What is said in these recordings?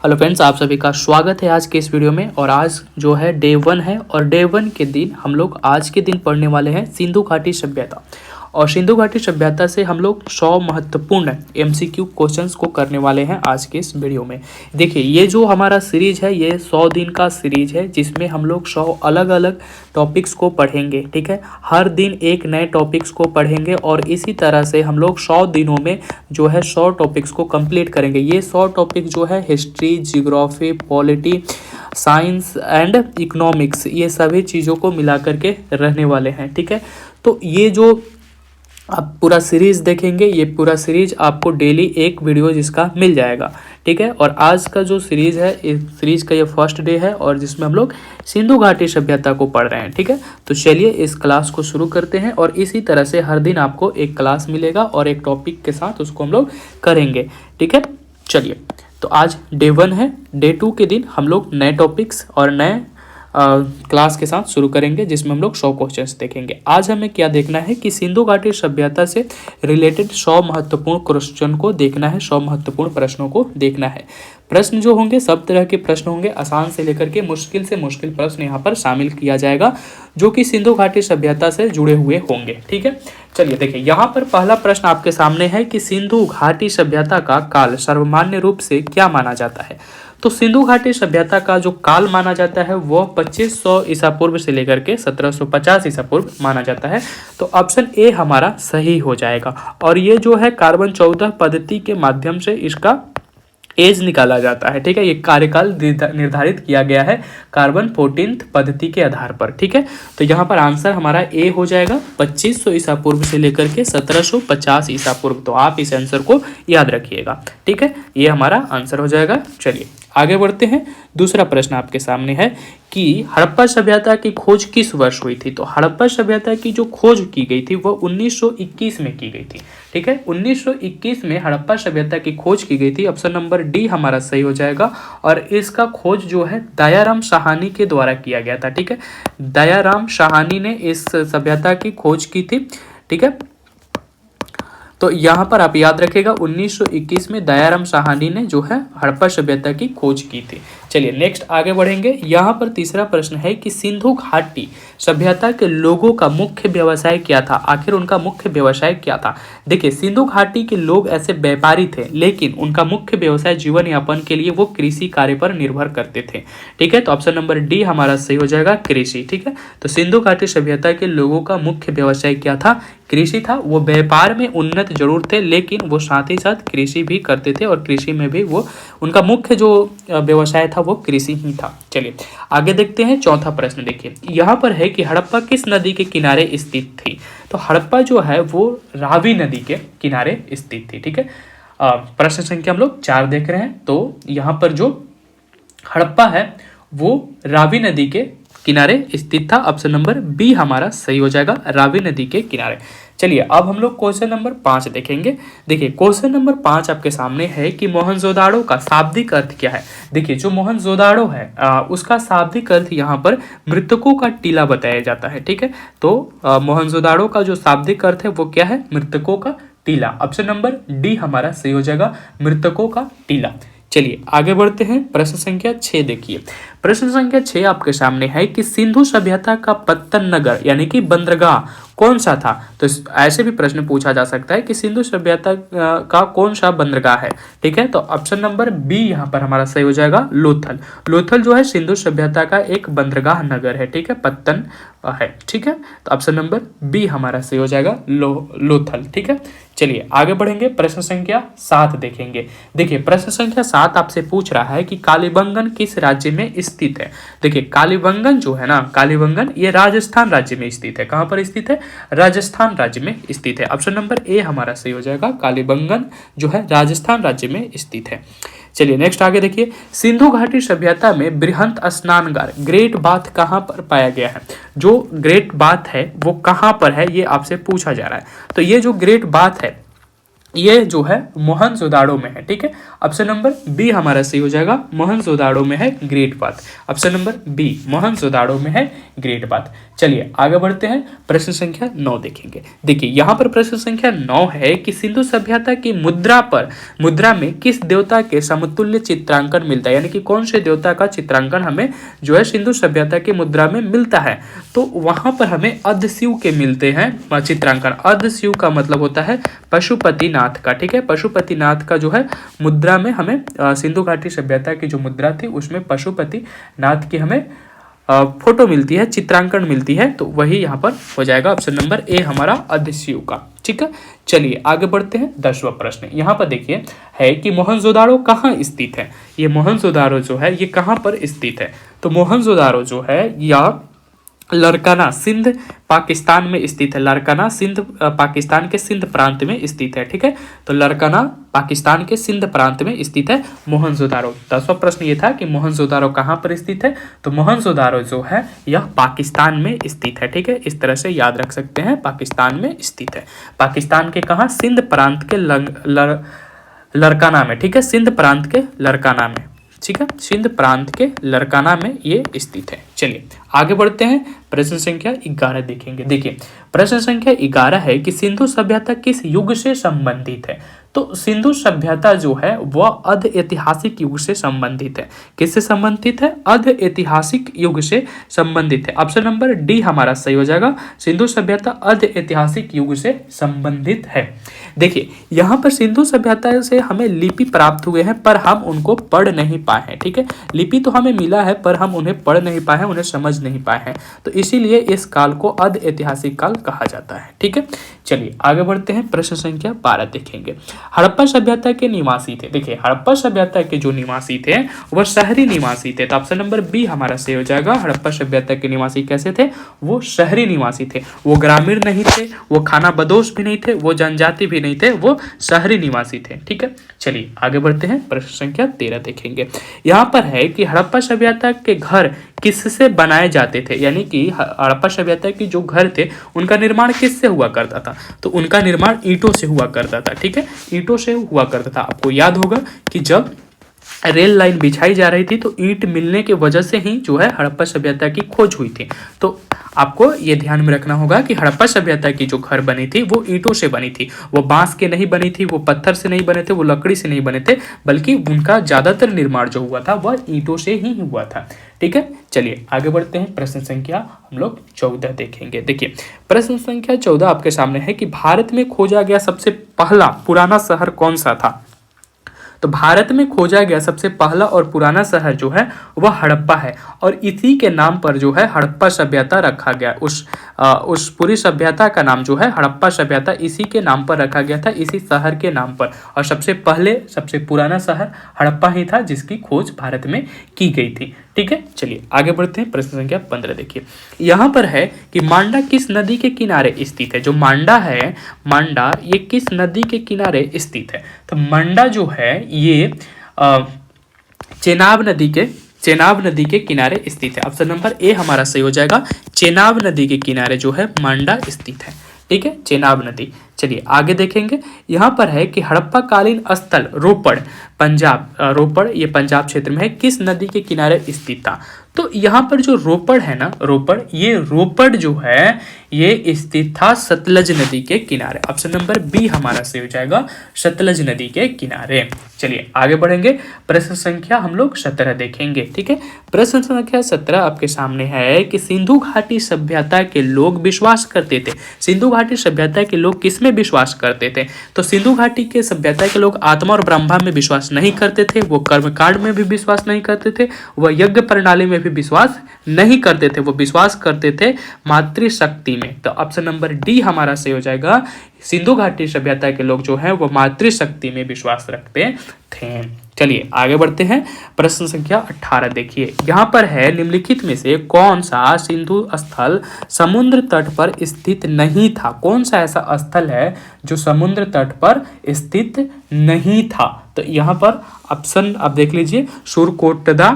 Hello friends, आप सभी का स्वागत है आज के इस वीडियो में। और आज जो है डे 1 है और डे 1 के दिन हम लोग आज के दिन पढ़ने वाले हैं सिंधु घाटी सभ्यता। और सिंधु घाटी सभ्यता से हम लोग 100 महत्वपूर्ण एमसीक्यू क्वेश्चंस को करने वाले हैं आज के इस वीडियो में। देखिए, ये जो हमारा सीरीज है ये 100 दिन का सीरीज है जिसमें हम लोग 100 अलग अलग टॉपिक्स को पढ़ेंगे। ठीक है, हर दिन एक नए टॉपिक्स को पढ़ेंगे और इसी तरह से हम लोग 100 दिनों में जो है 100 टॉपिक्स को कंप्लीट करेंगे। ये 100 टॉपिक जो है history, geography, polity, science and economics, ये सभी चीज़ों को मिला करके रहने वाले हैं। ठीक है, तो ये जो आप पूरा सीरीज़ देखेंगे, ये पूरा सीरीज आपको डेली एक वीडियो जिसका मिल जाएगा। ठीक है, और आज का जो सीरीज़ है, इस सीरीज़ का ये फर्स्ट डे है और जिसमें हम लोग सिंधु घाटी सभ्यता को पढ़ रहे हैं। ठीक है, तो चलिए इस क्लास को शुरू करते हैं। और इसी तरह से हर दिन आपको एक क्लास मिलेगा और एक टॉपिक के साथ उसको हम लोग करेंगे। ठीक है, चलिए, तो आज डे 1 है। डे 2 के दिन हम लोग नए टॉपिक्स और नए क्लास के साथ शुरू करेंगे जिसमें हम लोग 100 क्वेश्चंस देखेंगे। आज हमें क्या देखना है कि सिंधु घाटी सभ्यता से रिलेटेड 100 महत्वपूर्ण क्वेश्चन को देखना है, 100 महत्वपूर्ण प्रश्नों को देखना है। प्रश्न जो होंगे सब तरह के प्रश्न होंगे, आसान से लेकर के मुश्किल से मुश्किल प्रश्न यहाँ पर शामिल किया जाएगा जो कि सिंधु घाटी सभ्यता से जुड़े हुए होंगे। ठीक है, चलिए देखिए, यहाँ पर पहला प्रश्न आपके सामने है कि सिंधु घाटी सभ्यता का काल सर्वमान्य रूप से क्या माना जाता है। तो सिंधु घाटी सभ्यता का जो काल माना जाता है वह 2500 ईसा पूर्व से लेकर के 1750 ईसा पूर्व माना जाता है। तो ऑप्शन ए हमारा सही हो जाएगा। और ये जो है कार्बन 14 पद्धति के माध्यम से इसका एज निकाला जाता है। ठीक है, ये कार्यकाल निर्धारित किया गया है कार्बन 14 पद्धति के आधार पर। ठीक है, तो यहाँ पर आंसर हमारा ए हो जाएगा, 2500 ईसा पूर्व से लेकर के 1750 ईसा पूर्व। तो आप इस आंसर को याद रखिएगा। ठीक है, ये हमारा आंसर हो जाएगा। चलिए आगे बढ़ते हैं। दूसरा प्रश्न आपके सामने है कि हड़प्पा सभ्यता की खोज किस वर्ष हुई थी। तो हड़प्पा सभ्यता की जो खोज की गई थी वह 1921 में की गई थी। ठीक है, 1921 में हड़प्पा सभ्यता की खोज की गई थी। ऑप्शन नंबर डी हमारा सही हो जाएगा। और इसका खोज जो है दयाराम साहनी के द्वारा किया गया था। ठीक है, दयाराम साहनी ने इस सभ्यता की खोज की थी। ठीक है, तो यहाँ पर आप याद रखेगा 1921 में दयाराम साहनी ने जो है हड़प्पा सभ्यता की खोज की थी। चलिए नेक्स्ट आगे बढ़ेंगे। यहाँ पर तीसरा प्रश्न है कि सिंधु घाटी सभ्यता के लोगों का मुख्य व्यवसाय क्या था। आखिर उनका मुख्य व्यवसाय क्या था। देखिए, सिंधु घाटी के लोग ऐसे व्यापारी थे लेकिन उनका मुख्य व्यवसाय जीवन यापन के लिए वो कृषि कार्य पर निर्भर करते थे। ठीक है, तो ऑप्शन नंबर डी हमारा सही हो जाएगा, कृषि। ठीक है, तो सिंधु घाटी सभ्यता के लोगों का मुख्य व्यवसाय क्या था, कृषि था। वो व्यापार में उन्नत जरूर थे लेकिन वो साथ ही साथ कृषि भी करते थे और कृषि में भी वो उनका मुख्य जो व्यवसाय था वो कृषि ही था। चलिए आगे देखते हैं। चौथा प्रश्न देखिए, यहाँ पर है कि हड़प्पा किस नदी के किनारे स्थित थी। तो हड़प्पा जो है वो रावी नदी के किनारे स्थित थी। ठीक है, प्रश्न संख्या हम लोग 4 देख रहे हैं। तो यहाँ पर जो हड़प्पा है वो रावी नदी के किनारे स्थित था। ऑप्शन नंबर बी हमारा सही हो जाएगा, रावी नदी के किनारे। चलिए अब हम लोग क्वेश्चन नंबर 5 देखेंगे। देखिए क्वेश्चन नंबर 5 आपके सामने है कि मोहनजोदाड़ो का शाब्दिक अर्थ क्या है। देखिए जो मोहनजोदाड़ो है उसका शाब्दिक अर्थ यहाँ पर मृतकों का टीला बताया जाता है। ठीक है, तो मोहनजोदाड़ो का जो शाब्दिक अर्थ है वो क्या है, मृतकों का टीला। ऑप्शन नंबर डी हमारा सही हो जाएगा, मृतकों का टीला। चलिए आगे बढ़ते हैं। प्रश्न संख्या 6 देखिए। प्रश्न संख्या 6 आपके सामने है कि सिंधु सभ्यता का पत्तन नगर यानी कि बंदरगाह कौन सा था। तो ऐसे भी प्रश्न पूछा जा सकता है कि सिंधु सभ्यता का कौन सा बंदरगाह है। ठीक है, तो ऑप्शन नंबर बी यहाँ पर हमारा सही हो जाएगा, लोथल। लोथल जो है सिंधु सभ्यता का एक बंदरगाह नगर है। ठीक है, पत्तन है। ठीक है, तो ऑप्शन नंबर बी हमारा सही हो जाएगा, लोथल। ठीक है, चलिए आगे बढ़ेंगे। प्रश्न संख्या 7 देखेंगे। देखिए प्रश्न संख्या 7 आपसे पूछ रहा है कि कालीबंगन किस राज्य में स्थित है। देखिए कालीबंगन जो है ना, कालीबंगन ये राजस्थान राज्य में स्थित है। कहाँ पर स्थित है, राजस्थान राज्य में स्थित है। ऑप्शन नंबर ए हमारा सही हो जाएगा, कालीबंगन जो है राजस्थान राज्य में स्थित है। चलिए नेक्स्ट आगे देखिए। सिंधु घाटी सभ्यता में बृहत स्नानगार ग्रेट बाथ कहाँ पर पाया गया है। जो ग्रेट बाथ है वो कहाँ पर है ये आपसे पूछा जा रहा है। तो ये जो ग्रेट बाथ है ये जो है मोहनजोदाड़ो में है। ठीक है, ऑप्शन नंबर बी हमारा सही हो जाएगा, मोहनजोदाड़ो में है ग्रेट बात। ऑप्शन नंबर बी मोहनजोदाड़ो में है ग्रेट बात। चलिए आगे बढ़ते हैं, प्रश्न संख्या 9 देखेंगे। देखिए यहाँ पर प्रश्न संख्या 9 है कि सिंधु सभ्यता की मुद्रा में किस देवता के समतुल्य चित्रांकन मिलता है, यानी कि कौन से देवता का चित्रांकन हमें जो है सिंधु सभ्यता की मुद्रा में मिलता है। तो वहां पर हमें अर्धशिव के मिलते हैं चित्रांकन। अर्धशिव का मतलब होता है पशुपतिनाथ का। ठीक है, पशुपतिनाथ का जो है मुद्रा में हमें सिंधु घाटी सभ्यता की जो मुद्रा थी उसमें पशुपतिनाथ की हमें फोटो मिलती है, चित्रांकन मिलती है। तो वही यहाँ पर हो जाएगा ऑप्शन नंबर ए हमारा अर्धशिव का। ठीक है, चलिए आगे बढ़ते हैं। 10वां प्रश्न यहाँ पर देखिए है कि मोहनजोदाड़ो कहाँ स्थित है। ये मोहनजोदाड़ो जो है ये कहाँ पर स्थित है। तो मोहनजोदाड़ो जो है यह लरकाना सिंध पाकिस्तान में स्थित है। लरकाना सिंध पाकिस्तान के सिंध प्रांत में स्थित है। ठीक है, तो लरकाना पाकिस्तान के सिंध प्रांत में स्थित है मोहनजोदाड़ो। 10वां प्रश्न ये था कि मोहनजोदाड़ो कहाँ पर स्थित है। तो मोहनजोदाड़ो जो है यह पाकिस्तान में स्थित है। ठीक है, इस तरह से याद रख सकते हैं, पाकिस्तान में स्थित है। पाकिस्तान के कहाँ, सिंध प्रांत के लरकाना में। ठीक है, सिंध प्रांत के लरकाना में। ठीक है, सिंध प्रांत के लरकाना में ये स्थित है। चलिए आगे बढ़ते हैं, प्रश्न संख्या 11 देखेंगे। देखिए प्रश्न संख्या 11 है कि सिंधु सभ्यता किस युग से संबंधित है। तो सिंधु सभ्यता जो है वह अर्ध ऐतिहासिक युग से संबंधित है। किससे संबंधित है, अर्ध ऐतिहासिक युग से संबंधित है। ऑप्शन नंबर डी हमारा सही हो जाएगा, सिंधु सभ्यता अर्ध ऐतिहासिक युग से संबंधित है। देखिए यहाँ पर सिंधु सभ्यता से हमें लिपि प्राप्त हुए हैं पर हम उनको पढ़ नहीं पाए हैं। ठीक है, लिपि तो हमें मिला है पर हम उन्हें पढ़ नहीं पाए हैं, उन्हें समझ नहीं पाए हैं। तो इसीलिए इस काल को अर्ध ऐतिहासिक काल कहा जाता है। ठीक है, चलिए आगे बढ़ते हैं, प्रश्न संख्या 12 देखेंगे। हड़प्पा सभ्यता के निवासी थे। देखिए हड़प्पा सभ्यता के जो निवासी थे वह शहरी निवासी थे। तो ऑप्शन नंबर बी हमारा सही हो जाएगा, हड़प्पा सभ्यता के निवासी कैसे थे, वो शहरी निवासी थे। वो ग्रामीण नहीं थे, वो खाना बदोश भी नहीं थे, वो जनजाति भी नहीं थे, वो शहरी निवासी थे। ठीक है, चलिए आगे बढ़ते हैं, प्रश्न संख्या 13 देखेंगे। यहाँ पर है कि हड़प्पा सभ्यता के घर किससे बनाए जाते थे, यानी कि हड़प्पा सभ्यता के जो घर थे उनका निर्माण किससे हुआ करता था। तो उनका निर्माण ईंटों से हुआ करता था। ठीक है, ईंटों से हुआ करता था। आपको याद होगा कि जब रेल लाइन बिछाई जा रही थी तो ईंट मिलने की वजह से ही जो है हड़प्पा सभ्यता की खोज हुई थी। तो आपको ये ध्यान में रखना होगा कि हड़प्पा सभ्यता की जो घर बनी थी वो ईंटों से बनी थी। वो बांस के नहीं बनी थी, वो पत्थर से नहीं बने थे, वो लकड़ी से नहीं बने थे, बल्कि उनका ज्यादातर निर्माण जो हुआ था वह ईंटों से ही हुआ था। ठीक है, चलिए आगे बढ़ते हैं, प्रश्न संख्या हम लोग 14 देखेंगे। देखिए प्रश्न संख्या 14 आपके सामने है कि भारत में खोजा गया सबसे पहला पुराना शहर कौन सा था। तो भारत में खोजा गया सबसे पहला और पुराना शहर जो है वह हड़प्पा है और इसी के नाम पर जो है हड़प्पा सभ्यता रखा गया। उस पूरी सभ्यता का नाम जो है हड़प्पा सभ्यता इसी के नाम पर रखा गया था, इसी शहर के नाम पर। और सबसे पहले सबसे पुराना शहर हड़प्पा ही था जिसकी खोज भारत में की गई थी। ठीक है, चलिए आगे बढ़ते हैं, प्रश्न संख्या 15 देखिए। यहाँ पर है कि मांडा किस नदी के किनारे स्थित है। जो मांडा है, मांडा ये किस नदी के किनारे स्थित है। तो मांडा जो है ये चेनाब नदी के किनारे स्थित है। ऑप्शन नंबर ए हमारा सही हो जाएगा, चेनाब नदी के किनारे जो है मांडा स्थित है। ठीक है, चेनाब नदी। चलिए आगे देखेंगे, यहाँ पर है कि हड़प्पा कालीन स्थल रोपड़ रोपड़ ये पंजाब क्षेत्र में है, किस नदी के किनारे स्थित था। तो यहाँ पर जो रोपड़ है ना, रोपड़ जो है ये स्थित था सतलज नदी के किनारे। ऑप्शन नंबर बी हमारा सही हो जाएगा, सतलज नदी के किनारे। चलिए आगे बढ़ेंगे, प्रश्न संख्या हम लोग 17 देखेंगे। ठीक है, प्रश्न संख्या 17 आपके सामने है कि सिंधु घाटी सभ्यता के लोग विश्वास करते थे। सिंधु घाटी सभ्यता के लोग किस में विश्वास करते थे। तो सिंधु घाटी के सभ्यता के लोग आत्मा और ब्रह्मा में विश्वास नहीं करते थे, वो कर्मकांड में भी विश्वास नहीं करते थे, वह यज्ञ प्रणाली में भी विश्वास नहीं करते थे, वो विश्वास करते थे मातृशक्ति में। तो ऑप्शन नंबर डी हमारा सही हो जाएगा, सिंधु घाटी सभ्यता के लोग जो है वो मातृशक्ति में विश्वास रखते थे। चलिए आगे बढ़ते हैं, प्रश्न संख्या 18 देखिए। यहाँ पर है निम्नलिखित में से कौन सा सिंधु स्थल समुद्र तट पर स्थित नहीं था। कौन सा ऐसा स्थल है जो समुद्र तट पर स्थित नहीं था। तो यहाँ पर ऑप्शन आप देख लीजिए, सुरकोटदा,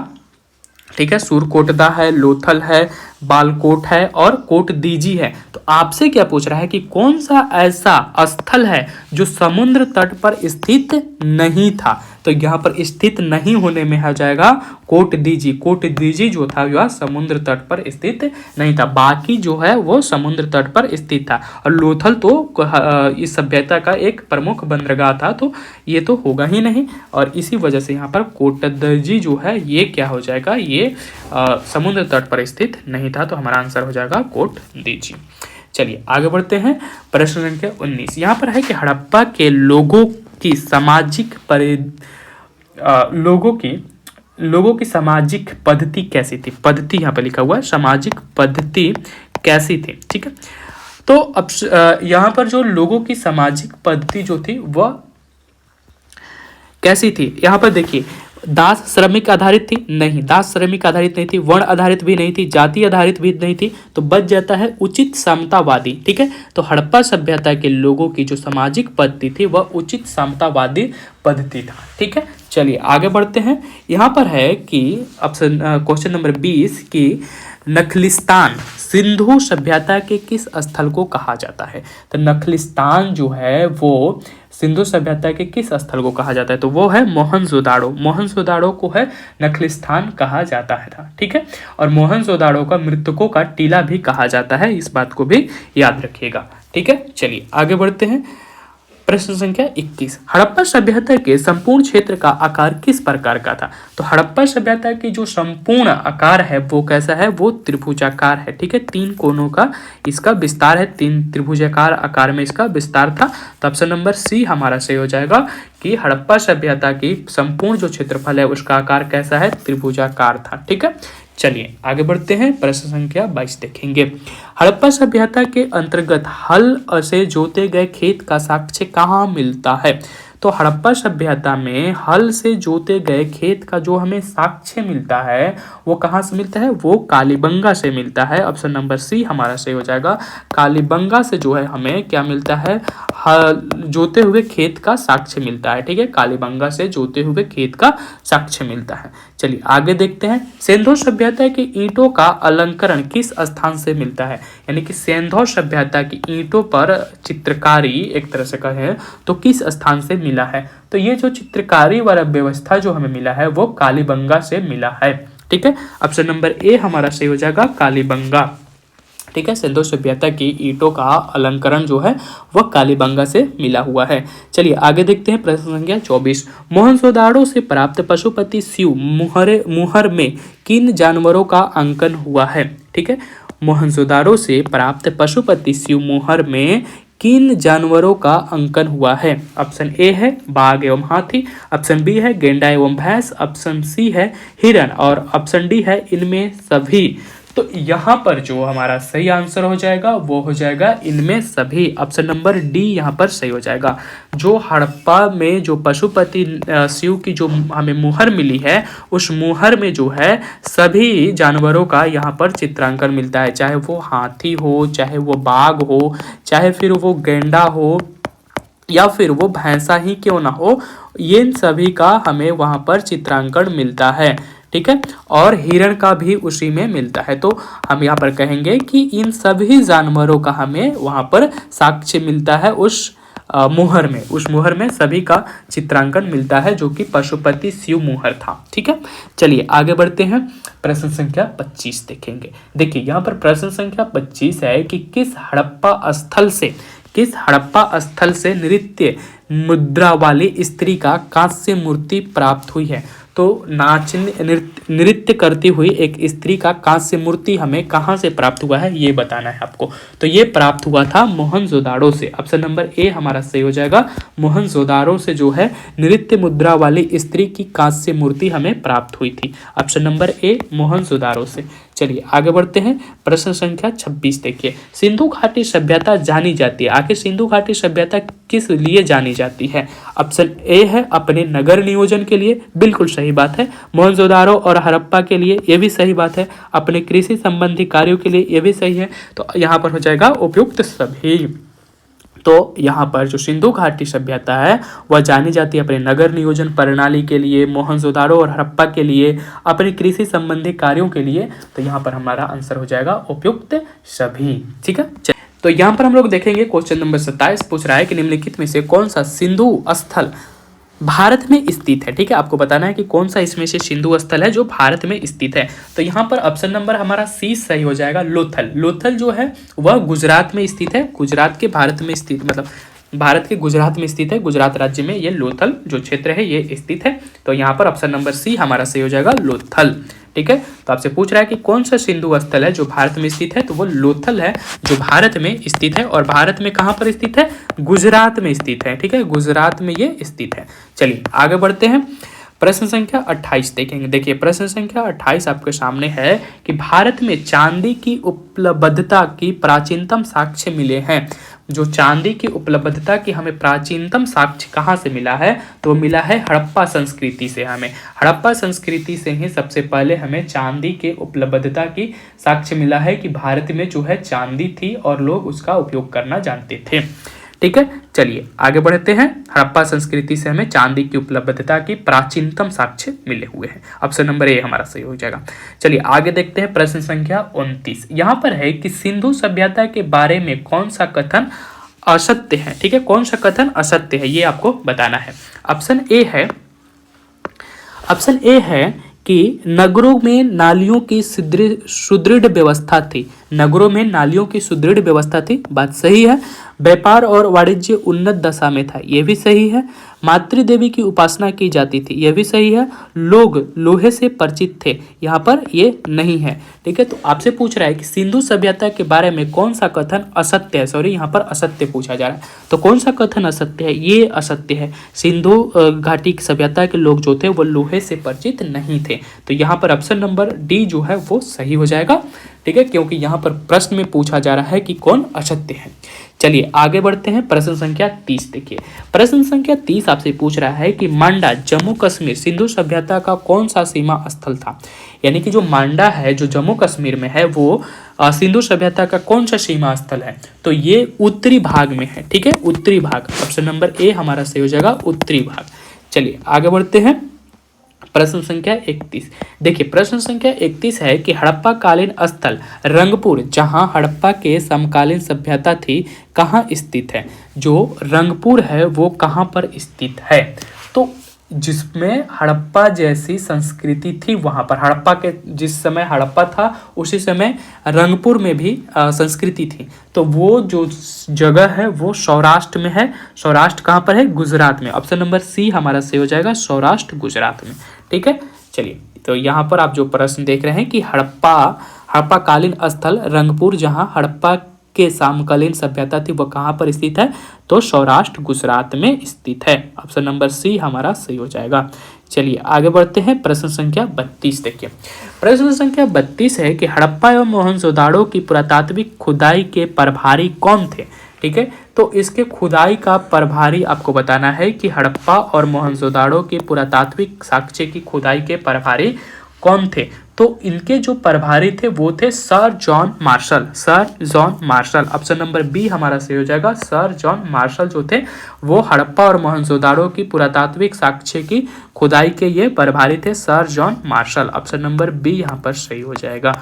ठीक है, सुरकोटदा है, लोथल है, बालकोट है और कोट दीजी है। तो आपसे क्या पूछ रहा है कि कौन सा ऐसा स्थल है जो समुद्र तट पर स्थित नहीं था। तो यहाँ पर स्थित नहीं होने में आ जाएगा कोट दीजी। कोट दीजी जो था वह समुद्र तट पर स्थित नहीं था, बाकी जो है वो समुद्र तट पर स्थित था। और लोथल तो इस सभ्यता का एक प्रमुख बंदरगाह था, तो ये तो होगा ही नहीं। और इसी वजह से यहाँ पर कोटदीजी जो है ये क्या हो जाएगा, ये समुद्र तट पर स्थित नहीं था। तो हमारा आंसर हो जाएगा कोटदीजी। चलिए आगे बढ़ते हैं। प्रश्न संख्या 19 यहाँ पर है कि हड़प्पा के लोगों की सामाजिक लोगों की सामाजिक पद्धति कैसी थी। पद्धति यहाँ पर लिखा हुआ है, सामाजिक पद्धति कैसी थी। ठीक है, तो अब यहाँ पर जो लोगों की सामाजिक पद्धति जो थी वह कैसी थी, यहाँ पर देखिए दास श्रमिक आधारित थी, नहीं दास श्रमिक आधारित नहीं थी, वर्ण आधारित भी नहीं थी, जाति आधारित भी नहीं थी, तो बच जाता है उचित समतावादी। ठीक है, तो हड़प्पा सभ्यता के लोगों की जो सामाजिक पद्धति थी वह उचित समतावादी पद्धति था। ठीक है, चलिए आगे बढ़ते हैं। यहाँ पर है कि ऑप्शन क्वेश्चन नंबर 20 की नखलिस्तान सिंधु सभ्यता के किस स्थल को कहा जाता है। तो नखलिस्तान जो है वो सिंधु सभ्यता के किस स्थल को कहा जाता है, तो वो है मोहनजोदाड़ो। मोहनजोदाड़ो को है नखलिस्तान कहा जाता है। ठीक है, और मोहनजोदाड़ो का मृतकों का टीला भी कहा जाता है, इस बात को भी याद रखिएगा। ठीक है, चलिए आगे बढ़ते हैं। प्रश्न संख्या 21 हड़प्पा सभ्यता के संपूर्ण क्षेत्र का आकार किस प्रकार का था। तो हड़प्पा सभ्यता की जो संपूर्ण आकार है वो कैसा है, वो त्रिभुजाकार है। ठीक है, 3 कोनों का इसका विस्तार है, 3 त्रिभुजाकार आकार में इसका विस्तार था। तो ऑप्शन नंबर सी हमारा सही हो जाएगा कि हड़प्पा सभ्यता की संपूर्ण जो क्षेत्रफल है उसका आकार कैसा है, त्रिभुजाकार था। ठीक है, चलिए आगे बढ़ते हैं। प्रश्न संख्या 22 देखेंगे। हड़प्पा सभ्यता के अंतर्गत हल से जोते गए खेत का साक्ष्य कहाँ मिलता है। तो हड़प्पा सभ्यता में हल से जोते गए खेत का जो हमें साक्ष्य मिलता है वो कहाँ से मिलता है, वो कालीबंगा से मिलता है। ऑप्शन नंबर सी हमारा सही हो जाएगा। कालीबंगा से जो है हमें क्या मिलता है, जोते हुए खेत का साक्ष्य मिलता है। ठीक है, कालीबंगा से जोते हुए खेत का साक्ष्य मिलता है। चलिए आगे देखते हैं। सिंधु सभ्यता की ईंटों का अलंकरण किस स्थान से मिलता है, यानी कि सिंधु सभ्यता की ईंटों पर चित्रकारी एक तरह से कहें तो किस स्थान से मिला है। तो ये जो चित्रकारी वाला व्यवस्था जो हमें मिला है वो कालीबंगा से मिला है। ठीक है, ऑप्शन नंबर ए हमारा सही हो जाएगा, कालीबंगा। ठीक है, सिंधु सभ्यता की ईंटों का अलंकरण जो है वह कालीबंगा से मिला हुआ है। चलिए आगे देखते हैं। प्रश्न संख्या 24 मोहनजोदाड़ो से प्राप्त पशुपति शिव मुहर में किन जानवरों का अंकन हुआ है। ठीक है, मोहनजोदाड़ो से प्राप्त पशुपति शिव मुहर में किन जानवरों का अंकन हुआ है। ऑप्शन ए है बाघ एवं हाथी, ऑप्शन बी है गेंडा एवं भैंस, ऑप्शन सी है हिरण और ऑप्शन डी है इनमें सभी। तो यहाँ पर जो हमारा सही आंसर हो जाएगा वो हो जाएगा इनमें सभी। ऑप्शन नंबर डी यहाँ पर सही हो जाएगा। जो हड़प्पा में जो पशुपति शिव की जो हमें मुहर मिली है उस मुहर में जो है सभी जानवरों का यहाँ पर चित्रांकन मिलता है, चाहे वो हाथी हो, चाहे वो बाघ हो, चाहे फिर वो गेंडा हो या फिर वो भैंसा ही क्यों ना हो, ये सभी का हमें वहाँ पर चित्रांकन मिलता है। ठीक है, और हिरण का भी उसी में मिलता है। तो हम यहाँ पर कहेंगे कि इन सभी जानवरों का हमें वहाँ पर साक्ष्य मिलता है उस मुहर में। उस मुहर में सभी का चित्रांकन मिलता है जो कि पशुपति शिव मुहर था। ठीक है, चलिए आगे बढ़ते हैं। प्रश्न संख्या 25 देखेंगे। देखिए यहाँ पर प्रश्न संख्या 25 है कि किस हड़प्पा स्थल से नृत्य मुद्रा वाली स्त्री का कांस्य मूर्ति प्राप्त हुई है। तो नृत्य करती हुई एक स्त्री का कांस्य मूर्ति हमें कहाँ से प्राप्त हुआ है ये बताना है आपको। तो ये प्राप्त हुआ था मोहनजोदाड़ो से। ऑप्शन नंबर ए हमारा सही हो जाएगा। मोहनजोदाड़ो से जो है नृत्य मुद्रा वाली स्त्री की कांस्य मूर्ति हमें प्राप्त हुई थी। ऑप्शन नंबर ए मोहनजोदाड़ो से। चलिए आगे बढ़ते हैं। प्रश्न संख्या 26 देखिए। सिंधु घाटी सभ्यता जानी जाती है, आखिर सिंधु घाटी सभ्यता किस लिए जानी जाती है। ऑप्शन ए है अपने नगर नियोजन के लिए, बिल्कुल सही बात है। मोहनजोदाड़ो और हड़प्पा के लिए, ये भी सही बात है। अपने कृषि संबंधी कार्यों के लिए, ये भी सही है। तो यहाँ पर हो जाएगा उपयुक्त सभी। तो यहाँ पर जो सिंधु घाटी सभ्यता है वह जानी जाती है अपने नगर नियोजन प्रणाली के लिए, मोहनजोदाड़ो और हड़प्पा के लिए, अपने कृषि संबंधी कार्यों के लिए। तो यहाँ पर हमारा आंसर हो जाएगा उपयुक्त सभी। ठीक है, तो यहाँ पर हम लोग देखेंगे क्वेश्चन नंबर 27 पूछ रहा है कि निम्नलिखित में से कौन सा सिंधु स्थल भारत में स्थित है। ठीक है, आपको बताना है कि कौन सा इसमें से सिंधु स्थल है जो भारत में स्थित है। तो यहाँ पर ऑप्शन नंबर हमारा सी सही हो जाएगा, लोथल। लोथल जो है वह गुजरात में स्थित है, गुजरात के भारत में स्थित, मतलब भारत के गुजरात में स्थित है, गुजरात राज्य में ये लोथल जो क्षेत्र है ये स्थित है। तो यहाँ पर ऑप्शन नंबर सी हमारा सही हो जाएगा, लोथल। ठीक है, तो आपसे पूछ रहा है कि कौन सा सिंधु स्थल है जो भारत में स्थित है, तो वो लोथल है जो भारत में स्थित है। और भारत में कहाँ पर स्थित है, गुजरात में स्थित है। ठीक है, गुजरात में ये स्थित है। चलिए आगे बढ़ते हैं, प्रश्न संख्या 28 देखेंगे। देखिए प्रश्न संख्या 28 आपके सामने है कि भारत में चांदी की उपलब्धता की प्राचीनतम साक्ष्य मिले हैं। जो चांदी की उपलब्धता की हमें प्राचीनतम साक्ष्य कहाँ से मिला है, तो मिला है हड़प्पा संस्कृति से। हमें हड़प्पा संस्कृति से ही सबसे पहले हमें चांदी के उपलब्धता की साक्ष्य मिला है कि भारत में जो है चांदी थी और लोग उसका उपयोग करना जानते थे। ठीक है, चलिए आगे बढ़ते हैं। हड़प्पा संस्कृति से हमें चांदी की उपलब्धता की प्राचीनतम साक्ष्य मिले हुए हैं। ऑप्शन नंबर ए हमारा सही हो जाएगा। चलिए आगे देखते हैं, प्रश्न संख्या 29 यहाँ पर है कि सिंधु सभ्यता के बारे में कौन सा कथन असत्य है। ठीक है, कौन सा कथन असत्य है ये आपको बताना है। ऑप्शन ए है कि नगरों में नालियों की सुदृढ़ व्यवस्था थी। नगरों में नालियों की सुदृढ़ व्यवस्था थी, बात सही है। व्यापार और वाणिज्य उन्नत दशा में था, यह भी सही है। मातृदेवी की उपासना की जाती थी, यह भी सही है। लोग लोहे से परिचित थे, यहाँ पर ये नहीं है। ठीक है, तो आपसे पूछ रहा है कि सिंधु सभ्यता के बारे में कौन सा कथन असत्य है। सॉरी, यहाँ पर असत्य पूछा जा रहा है। तो कौन सा कथन असत्य है, ये असत्य है। सिंधु घाटी सभ्यता के लोग जो थे वो लोहे से परिचित नहीं थे। तो यहाँ पर ऑप्शन नंबर डी जो है वो सही हो जाएगा। ठीक है, क्योंकि यहाँ पर प्रश्न में पूछा जा रहा है कि कौन असत्य है। चलिए आगे बढ़ते हैं, प्रश्न संख्या 30 देखिए। प्रश्न संख्या 30 आपसे पूछ रहा है कि मांडा जम्मू कश्मीर सिंधु सभ्यता का कौन सा सीमा स्थल था। यानी कि जो मांडा है जो जम्मू कश्मीर में है वो सिंधु सभ्यता का कौन सा सीमा स्थल है, तो ये उत्तरी भाग में है। ठीक है, उत्तरी भाग, ऑप्शन नंबर ए हमारा सही हो जाएगा, उत्तरी भाग। चलिए आगे बढ़ते हैं, प्रश्न संख्या 31 देखिए। प्रश्न संख्या 31 है कि हड़प्पा कालीन स्थल रंगपुर, जहां हड़प्पा के समकालीन सभ्यता थी, कहाँ स्थित है। जो रंगपुर है वो कहाँ पर स्थित है, तो जिसमें हड़प्पा जैसी संस्कृति थी वहां पर, हड़प्पा के जिस समय हड़प्पा था उसी समय रंगपुर में भी संस्कृति थी। तो वो जो जगह है वो सौराष्ट्र में है। सौराष्ट्र कहाँ पर है, गुजरात में। ऑप्शन नंबर सी हमारा सही हो जाएगा, सौराष्ट्र गुजरात में। ठीक है, चलिए तो यहाँ पर आप जो प्रश्न देख रहे हैं कि हड़प्पा कालीन स्थल रंगपुर, जहाँ हड़प्पा के समकालीन सभ्यता थी वह कहाँ पर स्थित है, तो सौराष्ट्र गुजरात में स्थित है। ऑप्शन नंबर सी हमारा सही हो जाएगा। चलिए आगे बढ़ते हैं, प्रश्न संख्या 32 देखिए। प्रश्न संख्या 32 है कि हड़प्पा एवं मोहनजोदाड़ो की पुरातात्विक खुदाई के प्रभारी कौन थे। ठीक है, तो इसके खुदाई का प्रभारी आपको बताना है कि हड़प्पा और मोहनजोदाड़ो के पुरातात्विक साक्ष्य की खुदाई के प्रभारी कौन थे। तो इनके जो प्रभारी थे वो थे sir John Marshall. Sir John Marshall, option number B हमारा सही हो जाएगा। सर जॉन मार्शल जो थे वो हड़प्पा और मोहनजोदाड़ो की पुरातात्विक साक्ष्य की खुदाई के ये प्रभारी थे, sir John Marshall. Option number B यहाँ पर सही हो जाएगा।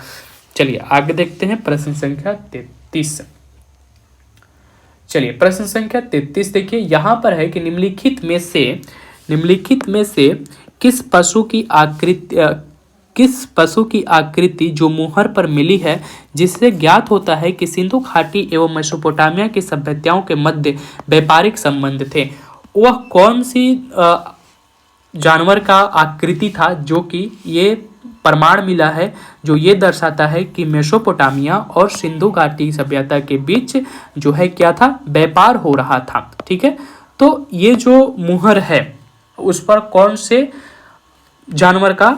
चलिए आगे देखते हैं, प्रश्न संख्या 33। चलिए प्रश्न संख्या 33 देखिए। यहाँ पर है कि निम्नलिखित में से किस पशु की आकृति जो मुहर पर मिली है जिससे ज्ञात होता है कि सिंधु घाटी एवं मेसोपोटामिया की सभ्यताओं के मध्य व्यापारिक संबंध थे। वह कौन सी जानवर का आकृति था जो कि ये प्रमाण मिला है जो ये दर्शाता है कि मेसोपोटामिया और सिंधु घाटी सभ्यता के बीच जो है क्या था, व्यापार हो रहा था। ठीक है, तो ये जो मुहर है उस पर कौन से जानवर का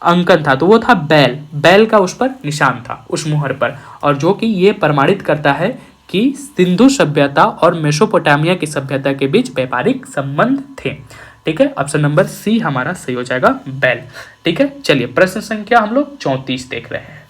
अंकन था, तो वो था बैल का उस पर निशान था उस मुहर पर, और जो कि ये प्रमाणित करता है कि सिंधु सभ्यता और मेसोपोटामिया की सभ्यता के बीच व्यापारिक संबंध थे। ठीक है, ऑप्शन नंबर सी हमारा सही हो जाएगा, बैल। ठीक है, चलिए प्रश्न संख्या हम लोग 34 देख रहे हैं।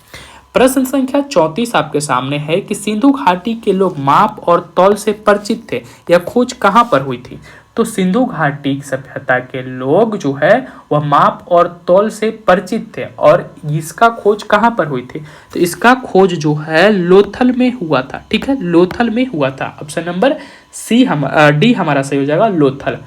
प्रश्न संख्या 34 आपके सामने है कि सिंधु घाटी के लोग माप और तौल से परिचित थे। यह खोज कहाँ पर हुई थी, तो सिंधु घाटी सभ्यता के लोग जो है वह माप और तौल से परिचित थे। और इसका खोज कहाँ पर हुई थी? तो इसका खोज जो है लोथल में हुआ था। ठीक है, लोथल में हुआ था। ऑप्शन नंबर डी हमारा सही हो जाएगा, लोथल।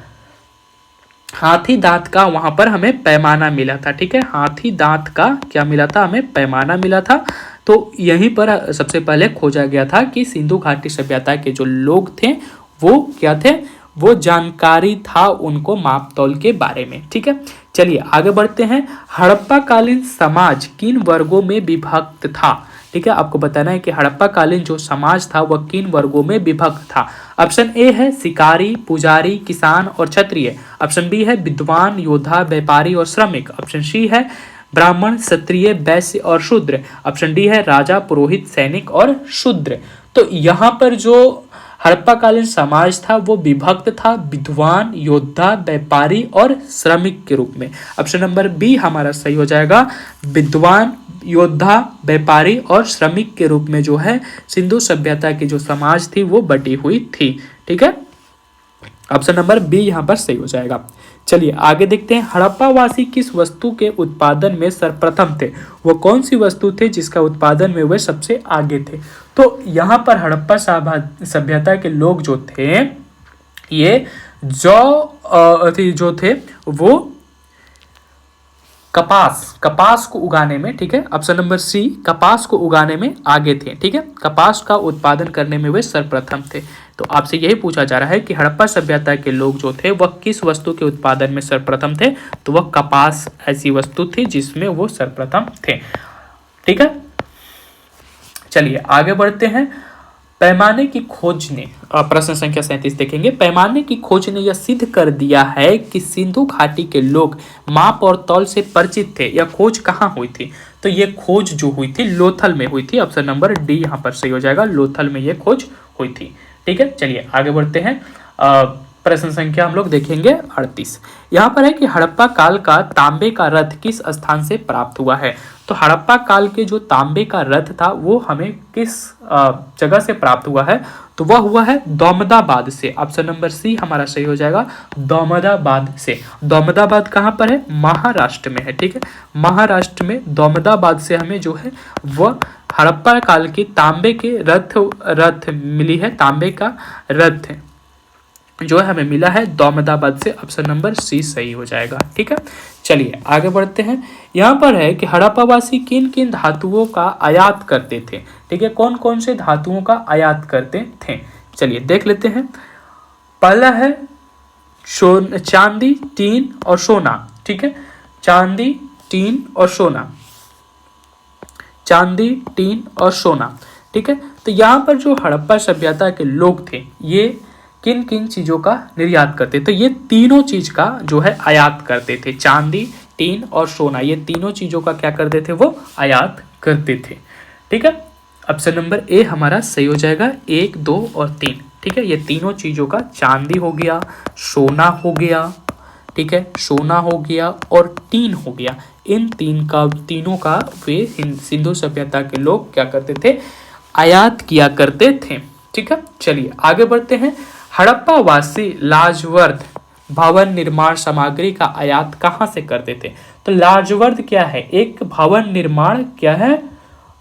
हाथी दांत का वहां पर हमें पैमाना मिला था। ठीक है, हाथी दांत का क्या मिला था? हमें पैमाना मिला था। तो यहीं पर सबसे पहले खोजा गया था कि सिंधु घाटी सभ्यता के जो लोग थे वो क्या थे, वो जानकारी था उनको माप तौल के बारे में। ठीक है, चलिए आगे बढ़ते हैं। हड़प्पा कालीन समाज किन वर्गों में विभक्त था? ठीक है, आपको बताना है कि हड़प्पा कालीन जो समाज था वह किन वर्गों में विभक्त था। ऑप्शन ए है शिकारी, पुजारी, किसान और क्षत्रिय। ऑप्शन बी है विद्वान, योद्धा, व्यापारी और श्रमिक। ऑप्शन सी है ब्राह्मण, क्षत्रिय, वैश्य और शूद्र। ऑप्शन डी है राजा, पुरोहित, सैनिक और शूद्र। तो यहाँ पर जो हड़प्पा कालीन समाज था वो विभक्त था विद्वान, योद्धा, व्यापारी और श्रमिक के रूप में। ऑप्शन नंबर बी हमारा सही हो जाएगा, विद्वान, योद्धा, व्यापारी और श्रमिक के रूप में जो है सिंधु सभ्यता की जो समाज थी वो बटी हुई थी। ठीक है, ऑप्शन नंबर बी यहाँ पर सही हो जाएगा। चलिए आगे देखते हैं। हड़प्पा वासी किस वस्तु के उत्पादन में सर्वप्रथम थे? वो कौन सी वस्तु थे जिसका उत्पादन में वे सबसे आगे थे? तो यहाँ पर हड़प्पा सभ्यता के लोग जो थे ये जो थे वो कपास को उगाने में, ठीक है, ऑप्शन नंबर सी, कपास को उगाने में आगे थे। ठीक है, कपास का उत्पादन करने में वे सर्वप्रथम थे। तो आपसे यही पूछा जा रहा है कि हड़प्पा सभ्यता के लोग जो थे वह किस वस्तु के उत्पादन में सर्वप्रथम थे? तो वह कपास ऐसी वस्तु थी जिसमें वो सर्वप्रथम थे। ठीक है, चलिए आगे बढ़ते हैं। पैमाने की खोज ने, प्रश्न संख्या 37 देखेंगे। पैमाने की खोज ने यह सिद्ध कर दिया है कि सिंधु घाटी के लोग माप और तौल से परिचित थे। यह खोज कहाँ हुई थी? तो यह खोज जो हुई थी लोथल में हुई थी। ऑप्शन नंबर डी यहाँ पर सही हो जाएगा, लोथल में यह खोज हुई थी। ठीक है, चलिए आगे बढ़ते हैं। प्रश्न संख्या हम लोग देखेंगे 38। यहाँ पर है कि हड़प्पा काल का तांबे का रथ किस स्थान से प्राप्त हुआ है? तो हड़प्पा काल के जो तांबे का रथ था वो हमें किस जगह से प्राप्त हुआ है? तो वह हुआ है दौमदाबाद से। ऑप्शन नंबर सी हमारा सही हो जाएगा, दौमदाबाद से। दौमदाबाद कहाँ पर है? महाराष्ट्र में है। ठीक है, महाराष्ट्र में दौमदाबाद से हमें जो है वह हड़प्पा काल की तांबे के रथ मिली है। तांबे का रथ जो है हमें मिला है दौमदाबाद से। ऑप्शन नंबर सी सही हो जाएगा। ठीक है, चलिए आगे बढ़ते हैं। यहाँ पर है कि हड़प्पावासी किन किन धातुओं का आयात करते थे? ठीक है, कौन कौन से धातुओं का आयात करते थे? चलिए देख लेते हैं। पहला है चांदी, टीन और सोना। ठीक है, चांदी, टीन और सोना, चांदी, टीन और सोना। ठीक है, तो यहाँ पर जो हड़प्पा सभ्यता के लोग थे ये किन किन चीज़ों का निर्यात करते? तो ये तीनों चीज का जो है आयात करते थे। चांदी, टीन और सोना, ये तीनों चीज़ों का क्या करते थे? वो आयात करते थे। ठीक है, ऑप्शन नंबर ए हमारा सही हो जाएगा, 1, 2 और 3। ठीक है, ये तीनों चीज़ों का, चांदी हो गया, सोना हो गया, ठीक है, सोना हो गया और टीन हो गया, इन तीनों का वे सिंधु सभ्यता के लोग क्या करते थे? आयात किया करते थे। ठीक है, चलिए आगे बढ़ते हैं। हड़प्पा वासी लाजवर्द भवन निर्माण सामग्री का आयात कहाँ से करते थे? तो लाजवर्द क्या है? एक भवन निर्माण क्या है?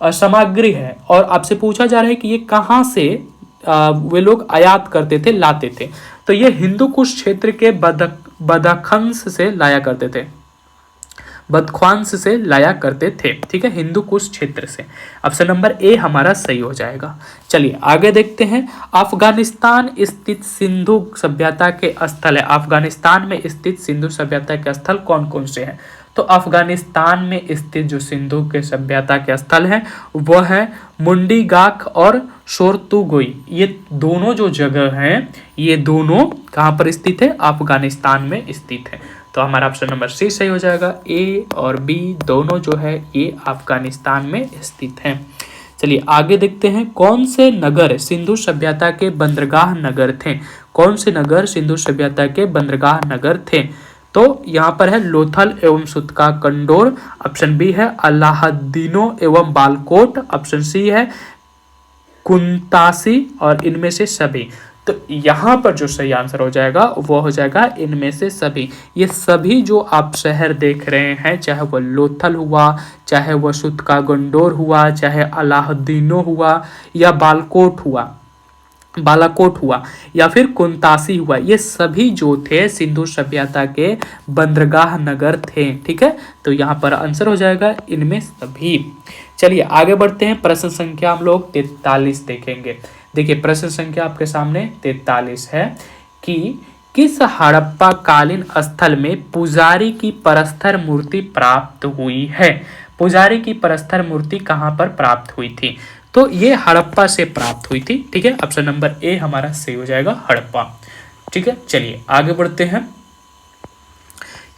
सामग्री है। और आपसे पूछा जा रहा है कि ये कहाँ से वे लोग आयात करते थे, लाते थे? तो ये हिंदू कुश क्षेत्र के बदख्शांस से लाया करते थे, बदख्शांस से लाया करते थे। ठीक है, हिंदू कुश क्षेत्र से। ऑप्शन नंबर ए हमारा सही हो जाएगा। चलिए आगे देखते हैं। अफगानिस्तान स्थित सिंधु सभ्यता के स्थल है। अफगानिस्तान में स्थित सिंधु सभ्यता के स्थल कौन कौन से हैं? तो अफगानिस्तान में स्थित जो सिंधु के सभ्यता के स्थल हैं वह है मुंडीगाख और शोरतुगोई। ये दोनों जो जगह हैं ये दोनों कहाँ पर स्थित है? अफगानिस्तान में स्थित है। तो हमारा ऑप्शन नंबर सी सही हो जाएगा। ए और बी दोनों जो है ये अफगानिस्तान में स्थित हैं। चलिए आगे देखते हैं। कौन से नगर सिंधु सभ्यता के बंदरगाह नगर थे? कौन से नगर सिंधु सभ्यता के बंदरगाह नगर थे? तो यहाँ पर है लोथल एवं सुतका कंडोर। ऑप्शन बी है अलाहदीनो एवं बालकोट। ऑप्शन सी है कुंतासी और इनमें से सभी। तो तो यहाँ पर जो सही आंसर हो जाएगा वो हो जाएगा इनमें से सभी। ये सभी जो आप शहर देख रहे हैं, चाहे वो लोथल हुआ, चाहे वो सुतका गंडोर हुआ, चाहे अलाउद्दीनो हुआ, या बालाकोट हुआ, या फिर कुंतासी हुआ, ये सभी जो थे सिंधु सभ्यता के बंदरगाह नगर थे। ठीक है, तो यहाँ पर आंसर हो जाएगा इनमें सभी। चलिए आगे बढ़ते हैं। प्रश्न संख्या हम लोग 43 देखेंगे। देखिए प्रश्न संख्या आपके सामने 43 है कि किस हड़प्पा कालीन स्थल में पुजारी की परस्तर मूर्ति प्राप्त हुई है। पुजारी की परस्तर मूर्ति कहाँ पर प्राप्त हुई थी? तो ये हड़प्पा से प्राप्त हुई थी। ठीक है, ऑप्शन नंबर ए हमारा सही हो जाएगा, हड़प्पा। ठीक है, चलिए आगे बढ़ते हैं।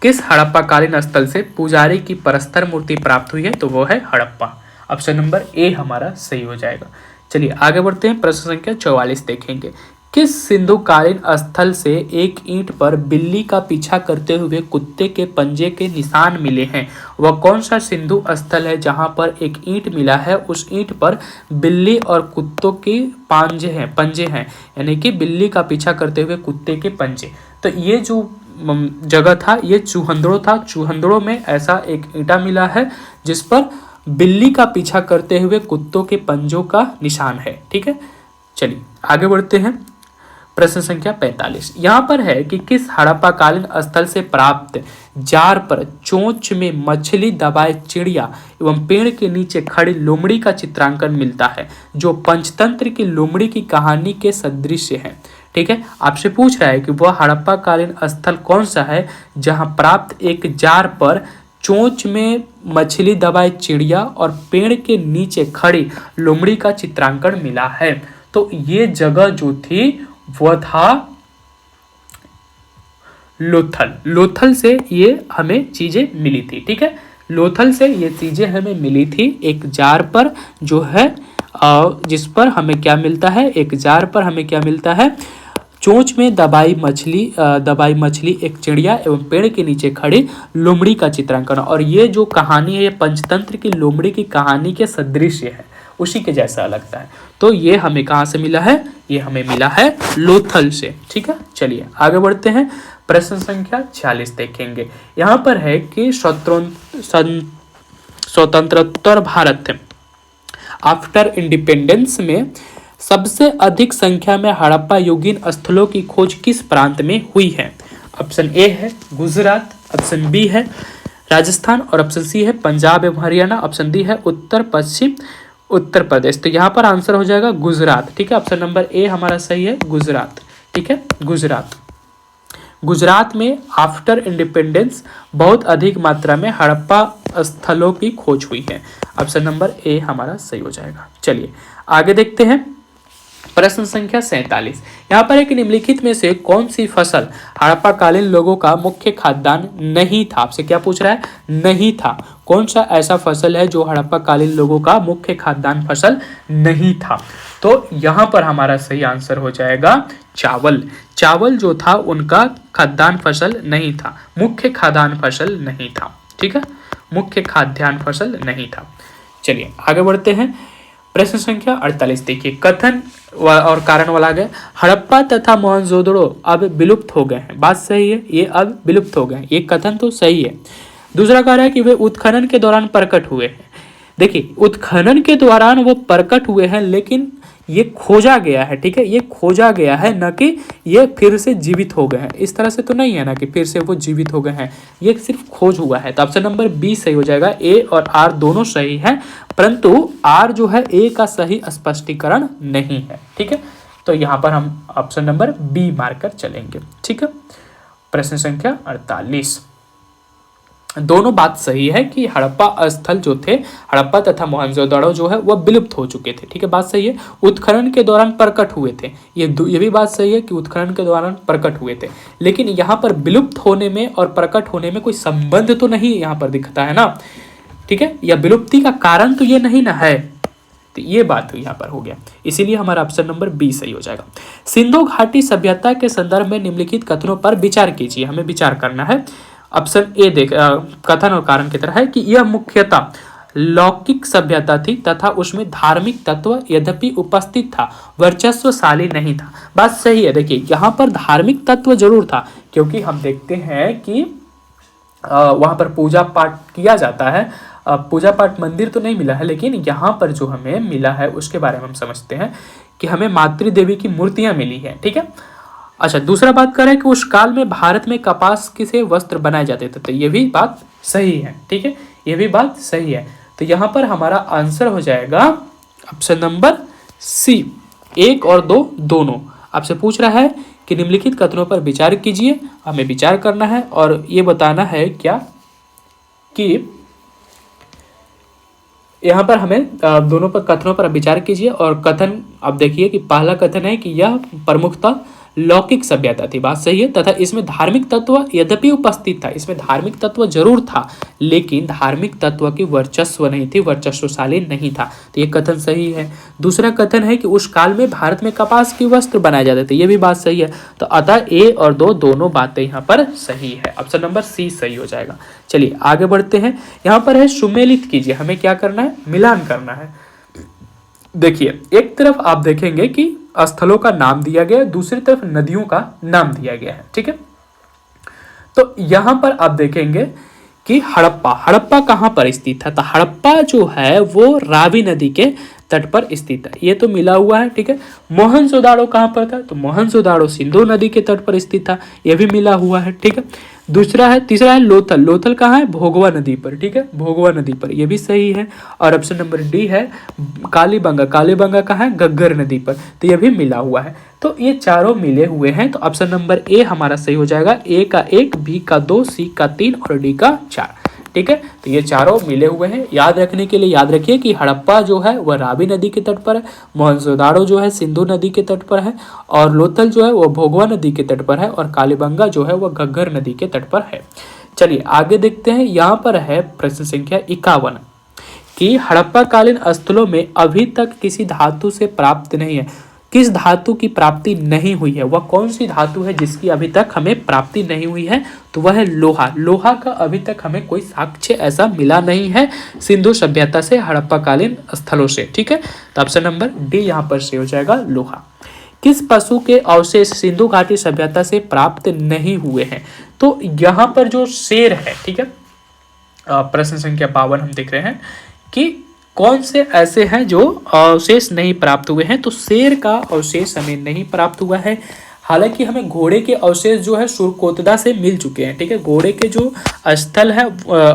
किस हड़प्पा कालीन स्थल से पुजारी की परस्तर मूर्ति प्राप्त हुई है? तो वो है हड़प्पा। ऑप्शन नंबर ए हमारा सही हो जाएगा। चलिए आगे बढ़ते हैं। प्रश्न संख्या 44 देखेंगे। किस सिंधु कालीन स्थल से एक ईंट पर बिल्ली का पीछा करते हुए कुत्ते के पंजे के निशान मिले हैं? वह कौन सा सिंधु स्थल है जहां पर एक ईंट मिला है, उस ईंट पर बिल्ली और कुत्तों के पंजे हैं, यानी कि बिल्ली का पीछा करते हुए कुत्ते के पंजे। तो ये जो जगह था ये चूहंदड़ो था। चूहंदड़ो में ऐसा एक ईंटा मिला है जिस पर बिल्ली का पीछा करते हुए कुत्तों के पंजों का निशान है। ठीक है, चलिए आगे बढ़ते हैं। प्रश्न संख्या 45 यहाँ पर है कि किस हड़प्पा कालीन स्थल से प्राप्त जार पर चोंच में मछली दबाए चिड़िया एवं पेड़ के नीचे खड़ी लोमड़ी का चित्रांकन मिलता है, जो पंचतंत्र की लोमड़ी की कहानी के सदृश है। ठीक है, आपसे पूछ रहा है कि वह हड़प्पा कालीन स्थल कौन सा है जहां प्राप्त एक जार पर चोंच में मछली दबाए चिड़िया और पेड़ के नीचे खड़ी लोमड़ी का चित्रांकन मिला है। तो ये जगह जो थी वह था लोथल। लोथल से ये हमें चीजें मिली थी। ठीक है, लोथल से ये चीजें हमें मिली थी एक जार पर, जो है जिस पर हमें क्या मिलता है, एक जार पर हमें क्या मिलता है, चोंच में दबाई मछली एक चिड़िया एवं पेड़ के नीचे खड़ी लोमड़ी का चित्रांकन। और ये जो कहानी है ये पंचतंत्र की लोमड़ी की कहानी के सदृश है, उसी के जैसा लगता है। तो ये हमें कहाँ से मिला है? ये हमें मिला है लोथल से। ठीक है, चलिए आगे बढ़ते हैं। प्रश्न संख्या 46 देखेंगे। यहाँ पर है कि स्वतंत्रोत्तर भारत आफ्टर इंडिपेंडेंस में सबसे अधिक संख्या में हड़प्पा युगीन स्थलों की खोज किस प्रांत में हुई है? ऑप्शन ए है गुजरात, ऑप्शन बी है राजस्थान और ऑप्शन सी है पंजाब एवं हरियाणा, ऑप्शन डी है उत्तर पश्चिम उत्तर प्रदेश। तो यहाँ पर आंसर हो जाएगा गुजरात। ठीक है, ऑप्शन नंबर ए हमारा सही है, गुजरात। ठीक है, गुजरात में आफ्टर इंडिपेंडेंस बहुत अधिक मात्रा में हड़प्पा स्थलों की खोज हुई है। ऑप्शन नंबर ए हमारा सही हो जाएगा। चलिए आगे देखते हैं। प्रश्न संख्या 47 यहाँ पर एक निम्नलिखित में से कौन सी फसल हड़प्पा कालीन लोगों का मुख्य खाद्यान्न नहीं था? आपसे क्या पूछ रहा है? नहीं था। कौन सा ऐसा फसल है जो हड़प्पा कालीन लोगों का मुख्य खाद्यान्न फसल नहीं था? तो यहाँ पर हमारा सही आंसर हो जाएगा चावल। चावल जो था उनका खाद्यान्न फसल नहीं था, मुख्य खाद्यान्न फसल नहीं था। ठीक है, मुख्य खाद्यान्न फसल नहीं था। चलिए आगे बढ़ते हैं। प्रश्न संख्या 48 देखिए। कथन और कारण वाला गया, हड़प्पा तथा मोहनजोदड़ो अब विलुप्त हो गए हैं। बात सही है, ये अब विलुप्त हो गए हैं, ये कथन तो सही है। दूसरा कार्य है कि वे उत्खनन के दौरान प्रकट हुए हैं। देखिए उत्खनन के दौरान वो प्रकट हुए हैं, लेकिन ये खोजा गया है। ठीक है, ये खोजा गया है, न कि ये फिर से जीवित हो गए हैं। इस तरह से तो नहीं है ना कि फिर से वो जीवित हो गए हैं, ये सिर्फ खोज हुआ है। तो ऑप्शन नंबर बी सही हो जाएगा। ए और आर दोनों सही है, परंतु आर जो है ए का सही स्पष्टीकरण नहीं है। ठीक है, तो यहाँ पर हम ऑप्शन नंबर बी मारकर चलेंगे। ठीक है, प्रश्न संख्या 48 दोनों बात सही है कि हड़प्पा स्थल जो थे, हड़प्पा तथा मोहनजोदड़ो जो है वह विलुप्त हो चुके थे। ठीक है, बात सही है। उत्खनन के दौरान प्रकट हुए थे, ये भी बात सही है कि उत्खनन के दौरान प्रकट हुए थे, लेकिन यहाँ पर विलुप्त होने में और प्रकट होने में कोई संबंध तो नहीं यहाँ पर दिखता है ना। ठीक है, या विलुप्ति का कारण तो ये नहीं ना है, तो ये बात यहाँ पर हो गया, इसीलिए हमारा ऑप्शन नंबर बी सही हो जाएगा। सिंधु घाटी सभ्यता के संदर्भ में निम्नलिखित कथनों पर विचार कीजिए, हमें विचार करना है। ऑप्शन ए कथन और कारण की तरह है कि यह मुख्यतः लौकिक सभ्यता थी तथा उसमें धार्मिक तत्व यद्यपि उपस्थित था, वर्चस्वशाली नहीं था। बात सही है। देखिए यहाँ पर धार्मिक तत्व जरूर था, क्योंकि हम देखते हैं कि वहाँ पर पूजा पाठ किया जाता है। पूजा पाठ मंदिर तो नहीं मिला है, लेकिन यहाँ पर जो हमें मिला है उसके बारे में हम समझते हैं कि हमें मातृ देवी की मूर्तियाँ मिली हैं। ठीक है। अच्छा, दूसरा बात करें कि उस काल में भारत में कपास के से वस्त्र बनाए जाते थे, तो ये भी बात सही है। ठीक है, ये भी बात सही है। तो यहाँ पर हमारा आंसर हो जाएगा ऑप्शन नंबर सी, 1 और 2 दोनों। आपसे पूछ रहा है कि निम्नलिखित कथनों पर विचार कीजिए, हमें विचार करना है और ये बताना है क्या कि यहाँ पर हमें दोनों पर कथनों पर विचार कीजिए। और कथन आप देखिए कि पहला कथन है कि यह प्रमुखतः लौकिक सभ्यता थी, बात सही है, तथा इसमें धार्मिक तत्व यद्यपि उपस्थित था, इसमें धार्मिक तत्व जरूर था, लेकिन धार्मिक तत्व की वर्चस्व नहीं थी, वर्चस्वशाली नहीं था, तो ये कथन सही है। दूसरा कथन है कि उस काल में भारत में कपास की वस्त्र बनाए जाते थे, ये भी बात सही है। तो अतः ए और 2 दोनों बातें यहाँ पर सही है, ऑप्शन नंबर सी सही हो जाएगा। चलिए आगे बढ़ते हैं। यहाँ पर है सुमेलित कीजिए, हमें क्या करना है, मिलान करना है। देखिए एक तरफ आप देखेंगे कि स्थलों का नाम दिया गया है, दूसरी तरफ नदियों का नाम दिया गया है। ठीक है, तो यहां पर आप देखेंगे कि हड़प्पा कहां पर स्थित है, तो हड़प्पा जो है वो रावी नदी के तट पर स्थित है, ये तो मिला हुआ है। ठीक है, मोहनजोदाड़ो कहां पर था, तो मोहनजोदाड़ो सिंधु नदी के तट पर स्थित था, यह भी मिला हुआ है। ठीक है, तीसरा है लोथल कहाँ है, भोगवा नदी पर। ठीक है, भोगवा नदी पर, यह भी सही है। और ऑप्शन नंबर डी है कालीबंगा कहाँ है, घग्गर नदी पर, तो यह भी मिला हुआ है। तो ये चारों मिले हुए हैं, तो ऑप्शन नंबर ए हमारा सही हो जाएगा। ए का 1, बी का 2, सी का 3 और डी का 4। ठीक है, तो ये चारों मिले हुए हैं। याद रखने के लिए याद रखिए कि हड़प्पा जो है वह रावी नदी के तट पर है, मोहनजोदाड़ो जो है सिंधु नदी के तट पर है, और लोथल जो है वह भोगवा नदी के तट पर है, और कालीबंगा जो है वह घग्गर नदी के तट पर है। चलिए आगे देखते हैं। यहाँ पर है प्रश्न संख्या 51 कि हड़प्पा कालीन स्थलों में अभी तक किसी धातु से प्राप्त नहीं है। किस धातु की प्राप्ति नहीं हुई है, वह कौन सी धातु है जिसकी अभी तक हमें प्राप्ति नहीं हुई है, तो वह है लोहा। लोहा का अभी तक हमें कोई साक्ष्य ऐसा मिला नहीं है सिंधु सभ्यता से हड़प्पा कालीन स्थलों से। ठीक है, तो ऑप्शन नंबर डी यहाँ पर से हो जाएगा लोहा। किस पशु के अवशेष सिंधु घाटी सभ्यता से प्राप्त नहीं हुए हैं, तो यहाँ पर जो शेर है, ठीक है, प्रश्न संख्या 52 हम देख रहे हैं कि कौन से ऐसे हैं जो अवशेष नहीं प्राप्त हुए हैं, तो शेर का अवशेष हमें नहीं प्राप्त हुआ है। हालांकि हमें घोड़े के अवशेष जो है सुरकोतदा से मिल चुके हैं। ठीक है, घोड़े के जो स्थल है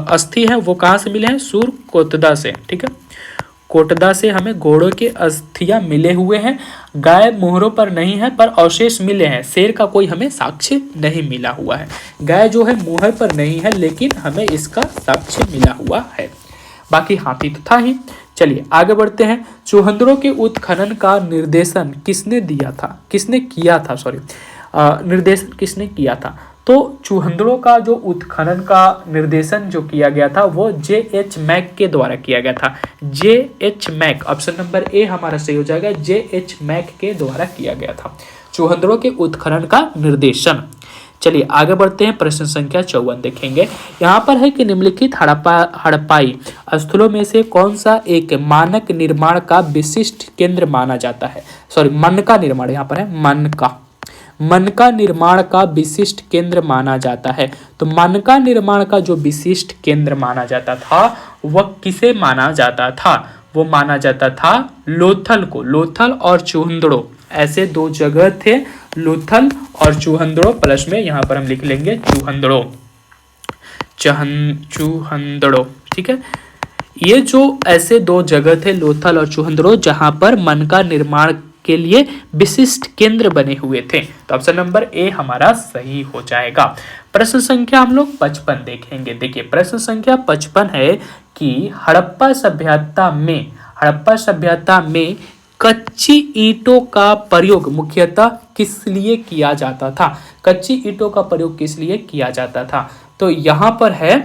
अस्थि है वो कहाँ से मिले हैं, सुरकोतदा से। ठीक है, कोटदा से हमें घोड़ों के अस्थियां मिले हुए हैं। गाय मोहरों पर नहीं है पर अवशेष मिले हैं। शेर का कोई हमें साक्ष्य नहीं मिला हुआ है। गाय जो है मोहर पर नहीं है, लेकिन हमें इसका साक्ष्य मिला हुआ है। बाकी हाथी तो था ही। चलिए आगे बढ़ते हैं। चुहंदरों के उत्खनन का निर्देशन किसने दिया था, किसने किया था, निर्देशन किसने किया था, तो चुहंदरों का जो उत्खनन का निर्देशन जो किया गया था वो J.H. मैक के द्वारा किया गया था। J.H. Mac, option number A हमारा सही हो जाएगा। J.H. मैक के द्वारा किया गया था चुहंदरों के उत्खनन का निर्देशन। चलिए आगे बढ़ते हैं। प्रश्न संख्या 54 देखेंगे। यहाँ पर है कि निम्नलिखित हड़प्पाई स्थलों में से कौन सा एक मानक निर्माण का विशिष्ट केंद्र माना जाता है, मनका निर्माण, यहाँ पर है मनका निर्माण का विशिष्ट केंद्र माना जाता है। तो मनका निर्माण का जो विशिष्ट केंद्र माना जाता था वह किसे माना जाता था, वो माना जाता था लोथल को। लोथल और चुहंदड़ो ऐसे दो जगह थे, लोथल और चुहंदड़ो, प्लस में यहाँ पर हम लिख लेंगे चुहंदड़ो, चुहंदड़ो। ठीक है, ये जो ऐसे दो जगह थे लोथल और चुहंदड़ो जहां पर मनका निर्माण के लिए विशिष्ट केंद्र बने हुए थे। तो ऑप्शन नंबर ए हमारा सही हो जाएगा। प्रश्न संख्या हम लोग 55 देखेंगे। देखिए प्रश्न संख्या 55 है कि हड़प्पा सभ्यता में कच्ची ईंटों का प्रयोग मुख्यतः किस लिए किया जाता था, कच्ची ईंटों का प्रयोग किस लिए किया जाता था, तो यहाँ पर है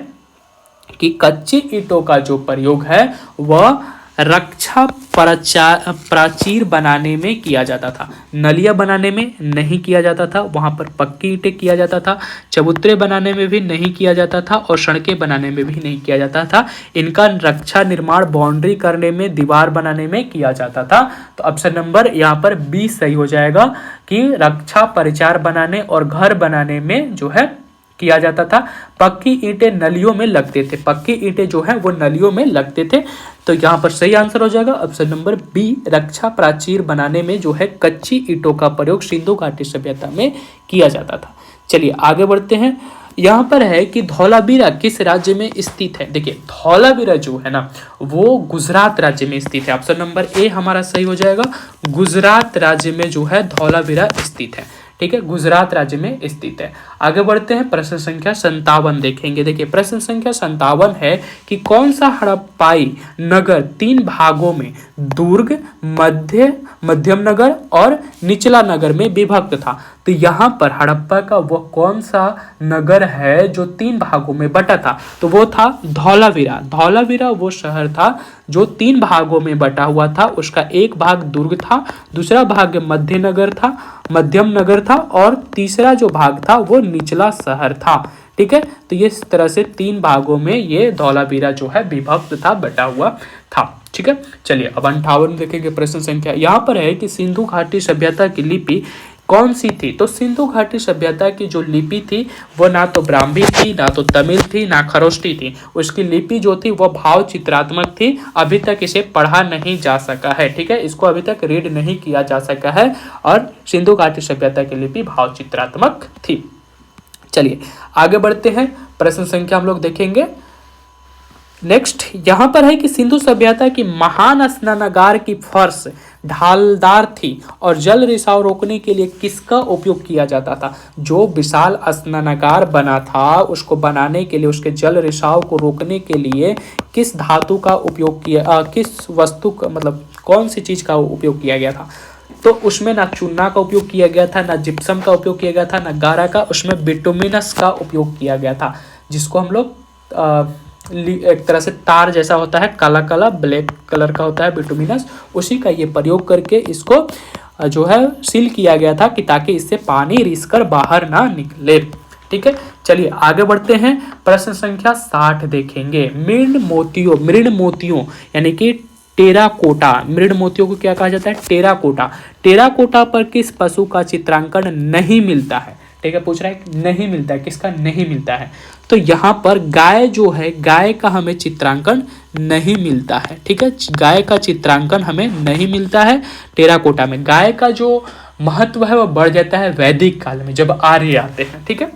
कि कच्ची ईंटों का जो प्रयोग है वह रक्षा प्राचीर बनाने में किया जाता था। नलिया बनाने में नहीं किया जाता था, वहां पर पक्की ईंटें किया जाता था। चबूतरे बनाने में भी नहीं किया जाता था और सड़कें बनाने में भी नहीं किया जाता था। इनका रक्षा निर्माण बाउंड्री करने में, दीवार बनाने में किया जाता था। तो ऑप्शन नंबर यहाँ पर बी सही हो जाएगा कि रक्षा परिचार बनाने और घर बनाने में जो है किया जाता था। पक्की ईंटें नलियों में लगते थे, पक्की ईंटें जो है वो नलियों में लगते थे। तो यहाँ पर सही आंसर हो जाएगा ऑप्शन नंबर बी, रक्षा प्राचीर बनाने में जो है कच्ची ईंटों का प्रयोग सिंधु घाटी सभ्यता में किया जाता था। चलिए आगे बढ़ते हैं। यहाँ पर है कि धौलावीरा किस राज्य में स्थित है। देखिए धौलावीरा जो है ना वो गुजरात राज्य में स्थित है। ऑप्शन नंबर ए हमारा सही हो जाएगा, गुजरात राज्य में जो है धौलावीरा स्थित है। ठीक है, गुजरात राज्य में स्थित है। आगे बढ़ते हैं, प्रश्न संख्या 57 देखेंगे। देखिए प्रश्न संख्या 57 है कि कौन सा हड़प्पाई नगर 3 भागों में दुर्ग, मध्यम नगर और निचला नगर में विभक्त था। तो यहाँ पर हड़प्पा का वह कौन सा नगर है जो 3 भागों में बटा था, तो वो था धौलावीरा। धौलावीरा वो शहर था जो 3 भागों में बटा हुआ था। उसका एक भाग दुर्ग था, दूसरा भाग मध्यम नगर था और तीसरा जो भाग था वो निचला शहर था। ठीक है, तो ये इस तरह से 3 भागों में ये धौलावीरा जो है विभक्त था, बटा हुआ था। ठीक है, चलिए अब 58 देखेंगे प्रश्न संख्या। यहाँ पर है कि सिंधु घाटी सभ्यता की लिपि कौन सी थी। तो सिंधु घाटी सभ्यता की जो लिपि थी वो ना तो ब्राह्मी थी, ना तो तमिल थी, ना खरोष्टी थी। उसकी लिपि जो थी वो भाव चित्रात्मक थी। अभी तक इसे पढ़ा नहीं जा सका है। ठीक है, इसको अभी तक रीड नहीं किया जा सका है और सिंधु घाटी सभ्यता की लिपि भाव चित्रात्मक थी। चलिए आगे बढ़ते हैं, प्रश्न संख्या हम लोग देखेंगे। नेक्स्ट यहाँ पर है कि सिंधु सभ्यता की महान स्नानागार की फर्श ढालदार थी और जल रिसाव रोकने के लिए किसका उपयोग किया जाता था। जो विशाल स्नानागार बना था उसको बनाने के लिए, उसके जल रिसाव को रोकने के लिए किस धातु का उपयोग किया, किस वस्तु का मतलब कौन सी चीज का उपयोग किया गया था। तो उसमें ना चूना का उपयोग किया गया था, ना जिप्सम का उपयोग किया गया था, ना गारा का, उसमें बिटुमिनस का उपयोग किया गया था, जिसको हम लोग एक तरह से तार जैसा होता है, काला काला ब्लैक कलर का होता है बिटुमिनस, उसी का ये प्रयोग करके इसको जो है सील किया गया था कि ताकि इससे पानी रिस कर बाहर ना निकले। ठीक है, चलिए आगे बढ़ते हैं, प्रश्न संख्या 60 देखेंगे। मृण मोतियों यानी कि टेराकोटा, मृण मोतियों को क्या कहा जाता है, टेराकोटा। टेराकोटा पर किस पशु का चित्रांकन नहीं मिलता है। ठीक है, पूछ रहा है नहीं मिलता है, किसका नहीं मिलता है। तो यहाँ पर गाय जो है, गाय का हमें चित्रांकन नहीं मिलता है। ठीक है, गाय का चित्रांकन हमें नहीं मिलता है टेराकोटा में। गाय का जो महत्व है वह बढ़ जाता है वैदिक काल में जब आर्य आते हैं। ठीक है,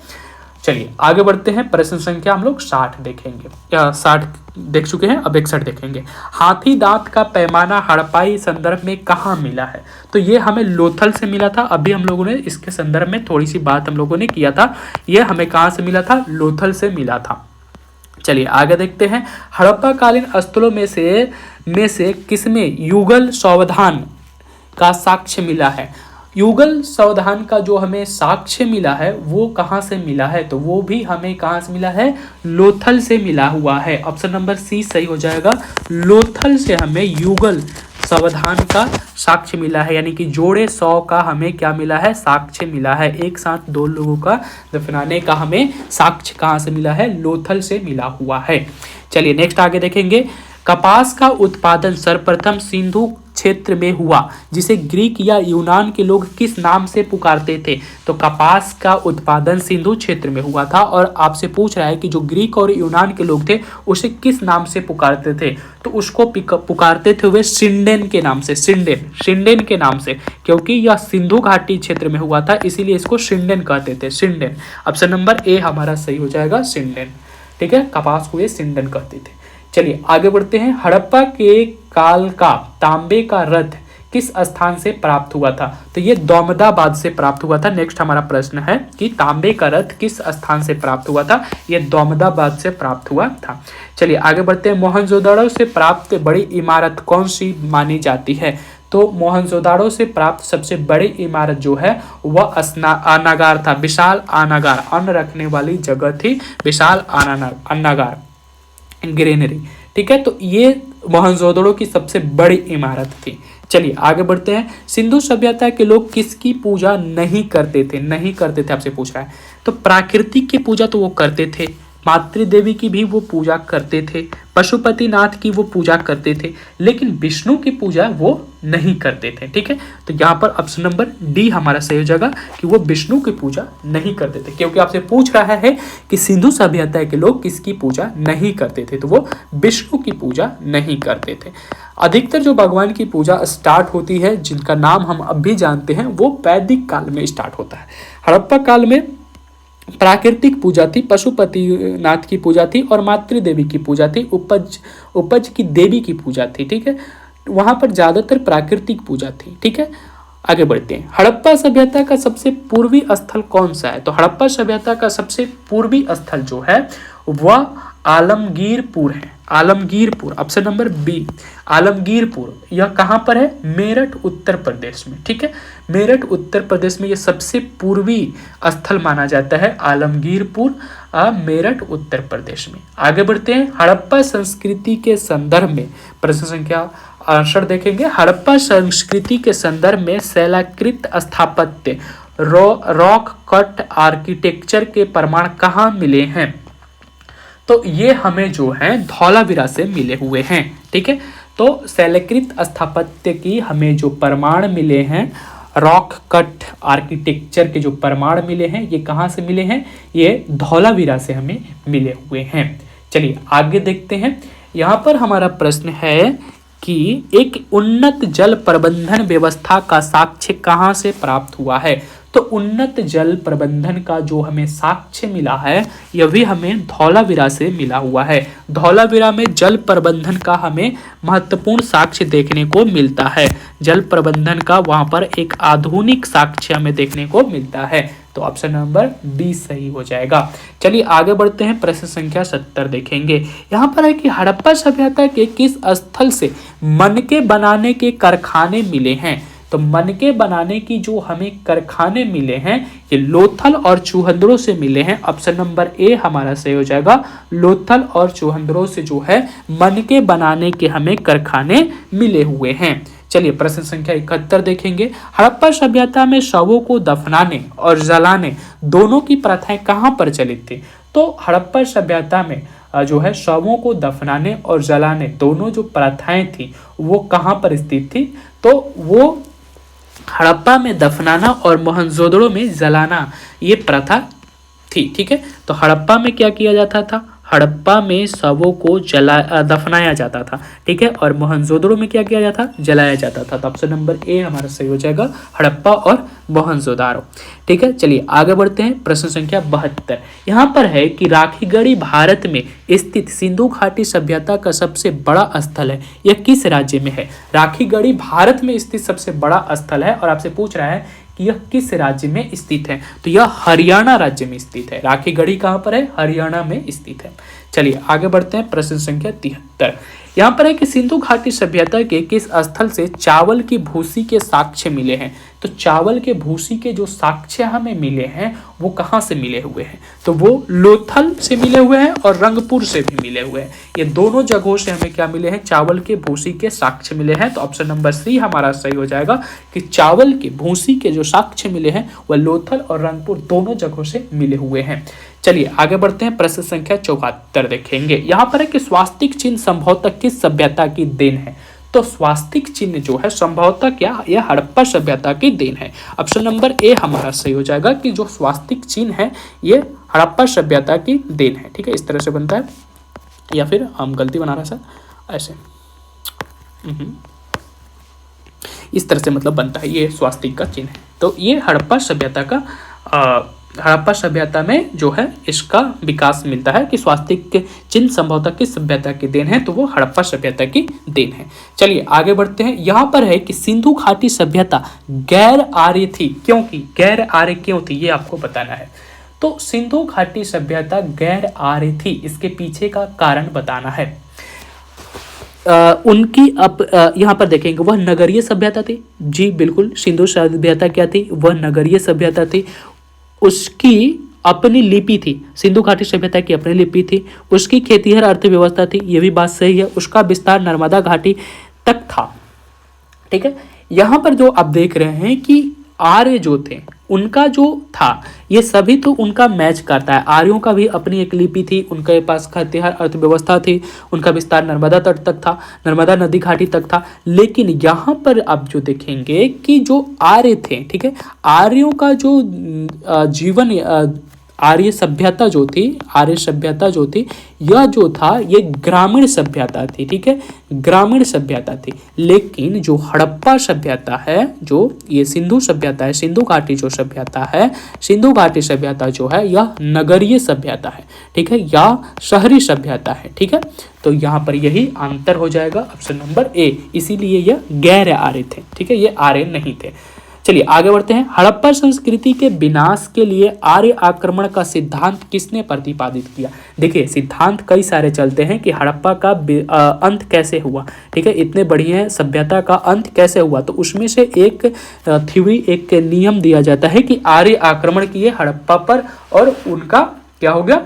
चलिए आगे बढ़ते हैं, प्रश्न संख्या हम लोग 60 देखेंगे। 60 देख चुके हैं, अब 61 देखेंगे। हाथी दांत का पैमाना हड़प्पाई संदर्भ में कहाँ मिला है। तो ये हमें लोथल से मिला था। अभी हम लोगों ने इसके संदर्भ में थोड़ी सी बात हम लोगों ने किया था। ये हमें कहाँ से मिला था, लोथल से मिला था। चलिए आगे देखते हैं, हड़प्पा कालीन स्थलों में से किसमें युगल सावधान का साक्ष्य मिला है। युगल सावधान का जो हमें साक्ष्य मिला है वो कहाँ से मिला है, तो वो भी हमें कहाँ से मिला है, लोथल से मिला हुआ है। ऑप्शन नंबर सी सही हो जाएगा, लोथल से हमें युगल सावधान का साक्ष्य मिला है, यानी कि जोड़े 100 का हमें क्या मिला है, साक्ष्य मिला है। एक साथ 2 लोगों का दफनाने का हमें साक्ष्य कहाँ से मिला है, लोथल से मिला हुआ है। चलिए नेक्स्ट आगे देखेंगे, कपास का उत्पादन सर्वप्रथम सिंधु क्षेत्र में हुआ जिसे ग्रीक या यूनान के लोग किस नाम से पुकारते थे। तो कपास का उत्पादन सिंधु क्षेत्र में हुआ था और आपसे पूछ रहा है कि जो ग्रीक और यूनान के लोग थे उसे किस नाम से पुकारते थे। तो उसको पुकारते थे वे सिंडेन के नाम से, सिंडेन के नाम से, क्योंकि यह सिंधु घाटी क्षेत्र में हुआ था इसीलिए इसको सिंडेन कहते थे, सिंडेन। ऑप्शन नंबर ए हमारा सही हो जाएगा, सिंडेन। ठीक है, कपास को ये सिंडेन कहते थे। चलिए आगे बढ़ते हैं, हड़प्पा के काल का तांबे का रथ किस स्थान से प्राप्त हुआ था। तो ये दौमदाबाद से प्राप्त हुआ था। नेक्स्ट हमारा प्रश्न है कि तांबे का रथ किस स्थान से प्राप्त हुआ था, ये दौमदाबाद से प्राप्त हुआ था। चलिए आगे बढ़ते हैं, मोहनजोदड़ो से प्राप्त बड़ी इमारत कौन सी मानी जाती है। तो मोहनजोदड़ो से प्राप्त सबसे बड़ी इमारत जो है वह अनागार था, विशाल अनागार, अन्न रखने वाली जगह थी, विशाल अनागार, ग्रेनरी। ठीक है, तो ये मोहनजोदड़ो की सबसे बड़ी इमारत थी। चलिए आगे बढ़ते हैं। सिंधु सभ्यता के लोग किसकी पूजा नहीं करते थे? नहीं करते थे आपसे पूछ रहा है। तो प्राकृतिक की पूजा तो वो करते थे, मातृदेवी की भी वो पूजा करते थे, पशुपतिनाथ की वो पूजा करते थे, लेकिन विष्णु की पूजा वो नहीं करते थे। ठीक है, तो यहाँ पर ऑप्शन नंबर डी हमारा सही हो जाएगा कि वो विष्णु की पूजा नहीं करते थे, क्योंकि आपसे पूछ रहा है कि सिंधु सभ्यता के लोग किसकी पूजा नहीं करते थे, तो वो विष्णु की पूजा नहीं करते थे। अधिकतर जो भगवान की पूजा स्टार्ट होती है, जिनका नाम हम अब भी जानते हैं, वो वैदिक काल में स्टार्ट होता है। हड़प्पा काल में प्राकृतिक पूजा थी, पशुपतिनाथ की पूजा थी और मातृदेवी की पूजा थी, उपज की देवी की पूजा थी। ठीक है, वहां पर ज्यादातर प्राकृतिक पूजा थी। ठीक है, आगे बढ़ते हैं। हड़प्पा सभ्यता का सबसे पूर्वी स्थल कौन सा है? तो हड़प्पा सभ्यता का सबसे पूर्वी स्थल जो है वह आलमगीरपुर है। Alamgirpur, option number B Alamgirpur. यह कहाँ पर है? मेरठ उत्तर प्रदेश में। ठीक है, मेरठ उत्तर प्रदेश में यह सबसे पूर्वी स्थल माना जाता है, आलमगीरपुर, मेरठ उत्तर प्रदेश में। आगे बढ़ते हैं। हड़प्पा संस्कृति के संदर्भ में प्रश्न संख्या आंसर देखेंगे। हड़प्पा संस्कृति के संदर्भ में शैलाकृत स्थापत्य, रॉक कट आर्किटेक्चर के प्रमाण कहाँ मिले हैं? तो ये हमें जो है धौलावीरा से मिले हुए हैं। ठीक है, तो शैलकृत स्थापत्य की हमें जो प्रमाण मिले हैं, रॉक कट आर्किटेक्चर के जो प्रमाण मिले हैं, ये कहाँ से मिले हैं? ये धौलावीरा से हमें मिले हुए हैं। चलिए आगे देखते हैं। यहाँ पर हमारा प्रश्न है कि एक उन्नत जल प्रबंधन व्यवस्था का साक्ष्य कहाँ से प्राप्त हुआ है? तो उन्नत जल प्रबंधन का जो हमें साक्ष्य मिला है, यह भी हमें धौलावीरा से मिला हुआ है। धौलावीरा में जल प्रबंधन का हमें महत्वपूर्ण साक्ष्य देखने को मिलता है। जल प्रबंधन का वहां पर एक आधुनिक साक्ष्य हमें देखने को मिलता है, तो ऑप्शन नंबर डी सही हो जाएगा। चलिए आगे बढ़ते हैं। प्रश्न संख्या 70 देखेंगे। यहाँ पर है कि हड़प्पा सभ्यता के किस स्थल से मनके बनाने के कारखाने मिले हैं? तो मनके बनाने की जो हमें कारखाने मिले हैं, ये लोथल और चूहंदरों से मिले हैं। ऑप्शन नंबर ए हमारा सही हो जाएगा। लोथल और चूहंदरों से जो है मनके बनाने के हमें कारखाने मिले हुए हैं। चलिए प्रश्न संख्या 71 देखेंगे। हड़प्पा सभ्यता में शवों को दफनाने और जलाने दोनों की प्रथाएं कहाँ प्रचलित थी? तो हड़प्पा सभ्यता में जो है शवों को दफनाने और जलाने दोनों जो प्रथाएं थी वो कहाँ पर स्थित थी? तो वो हड़प्पा में दफनाना और मोहनजोदड़ो में जलाना ये प्रथा थी। ठीक है, तो हड़प्पा में क्या किया जाता था? हड़प्पा में शवों को दफनाया जाता था। ठीक है, और मोहनजोदड़ो में क्या किया जाता? जलाया जाता था। तो ऑप्शन नंबर ए हमारा सही हो जाएगा, हड़प्पा और मोहनजोदड़ो। ठीक है, चलिए आगे बढ़ते हैं। प्रश्न संख्या 72 यहाँ पर है कि राखीगढ़ी भारत में स्थित सिंधु घाटी सभ्यता का सबसे बड़ा स्थल है, यह किस राज्य में है? राखीगढ़ी भारत में स्थित सबसे बड़ा स्थल है और आपसे पूछ रहा है कि यह किस राज्य में स्थित है? तो यह हरियाणा राज्य में स्थित है। राखीगढ़ी कहाँ पर है? हरियाणा में स्थित है। चलिए आगे बढ़ते हैं। प्रश्न संख्या 73 यहाँ पर है कि सिंधु घाटी सभ्यता के किस स्थल से चावल की भूसी के साक्ष्य मिले हैं? तो चावल के भूसी के जो साक्ष्य हमें मिले हैं वो कहाँ से मिले हुए हैं? तो वो लोथल से मिले हुए हैं और रंगपुर से भी मिले हुए हैं। ये दोनों जगहों से हमें क्या मिले हैं? चावल के भूसी के साक्ष्य मिले हैं। तो ऑप्शन नंबर सी हमारा सही हो जाएगा कि चावल के भूसी के जो साक्ष्य मिले हैं वह लोथल और रंगपुर दोनों जगहों से मिले हुए हैं। चलिए आगे बढ़ते हैं। प्रश्न संख्या 74 देखेंगे। यहाँ पर है कि स्वास्तिक चिन्ह संभवतः किस सभ्यता की देन है? तो स्वास्तिक चिन्ह जो है संभवतः क्या? यह हड़प्पा सभ्यता की देन है। ऑप्शन नंबर ए हमारा सही हो जाएगा कि जो स्वास्तिक चिन्ह है ये हड़प्पा सभ्यता की देन है। ठीक है, इस तरह से बनता है, या फिर हम गलती बना रहे हैं सर, ऐसे इस तरह से मतलब बनता है, ये स्वास्तिक का चिन्ह है। तो ये हड़प्पा सभ्यता का हड़प्पा सभ्यता में जो है इसका विकास मिलता है कि स्वास्तिक के चिन्ह संभवतः किस सभ्यता की देन है? तो वो हड़प्पा सभ्यता की देन है। चलिए आगे बढ़ते हैं। यहाँ पर है कि सिंधु घाटी सभ्यता गैर आर्य थी, क्योंकि गैर आर्य क्यों थी ये आपको बताना है। तो सिंधु घाटी सभ्यता गैर आर्य थी, इसके पीछे का कारण बताना है। उनकी यहाँ पर देखेंगे वह नगरीय सभ्यता थी। जी बिल्कुल, सिंधु सभ्यता क्या थी? वह नगरीय सभ्यता थी। उसकी अपनी लिपि थी, सिंधु घाटी सभ्यता की अपनी लिपि थी, उसकी खेतीहर अर्थव्यवस्था थी, ये भी बात सही है, उसका विस्तार नर्मदा घाटी तक था। ठीक है, यहाँ पर जो आप देख रहे हैं कि आर्य जो थे उनका जो था ये सभी तो उनका मैच करता है। आर्यों का भी अपनी एक लिपि थी, उनके पास खेतीहर अर्थव्यवस्था थी, उनका विस्तार नर्मदा तट तक था, नर्मदा नदी घाटी तक था। लेकिन यहाँ पर आप जो देखेंगे कि जो आर्य थे, ठीक है, आर्यों का जो जीवन आर्य सभ्यता जो थी, आर्य सभ्यता जो थी, यह जो था ये ग्रामीण सभ्यता थी। ठीक है, ग्रामीण सभ्यता थी। लेकिन जो हड़प्पा सभ्यता है, जो ये सिंधु सभ्यता है, सिंधु घाटी जो सभ्यता है, सिंधु घाटी सभ्यता जो है यह नगरीय सभ्यता है। ठीक है, या शहरी सभ्यता है। ठीक है, तो यहाँ पर यही अंतर हो जाएगा, ऑप्शन नंबर ए। इसीलिए यह गैर आर्य थे। ठीक है, ये आर्य नहीं थे। चलिए आगे बढ़ते हैं। हड़प्पा संस्कृति के विनाश के लिए आर्य आक्रमण का सिद्धांत किसने प्रतिपादित किया? देखिए, सिद्धांत कई सारे चलते हैं कि हड़प्पा का अंत कैसे हुआ। ठीक है, इतने बढ़िया सभ्यता का अंत कैसे हुआ, तो उसमें से एक थ्योरी, एक नियम दिया जाता है कि आर्य आक्रमण किए हड़प्पा पर और उनका क्या हो गया,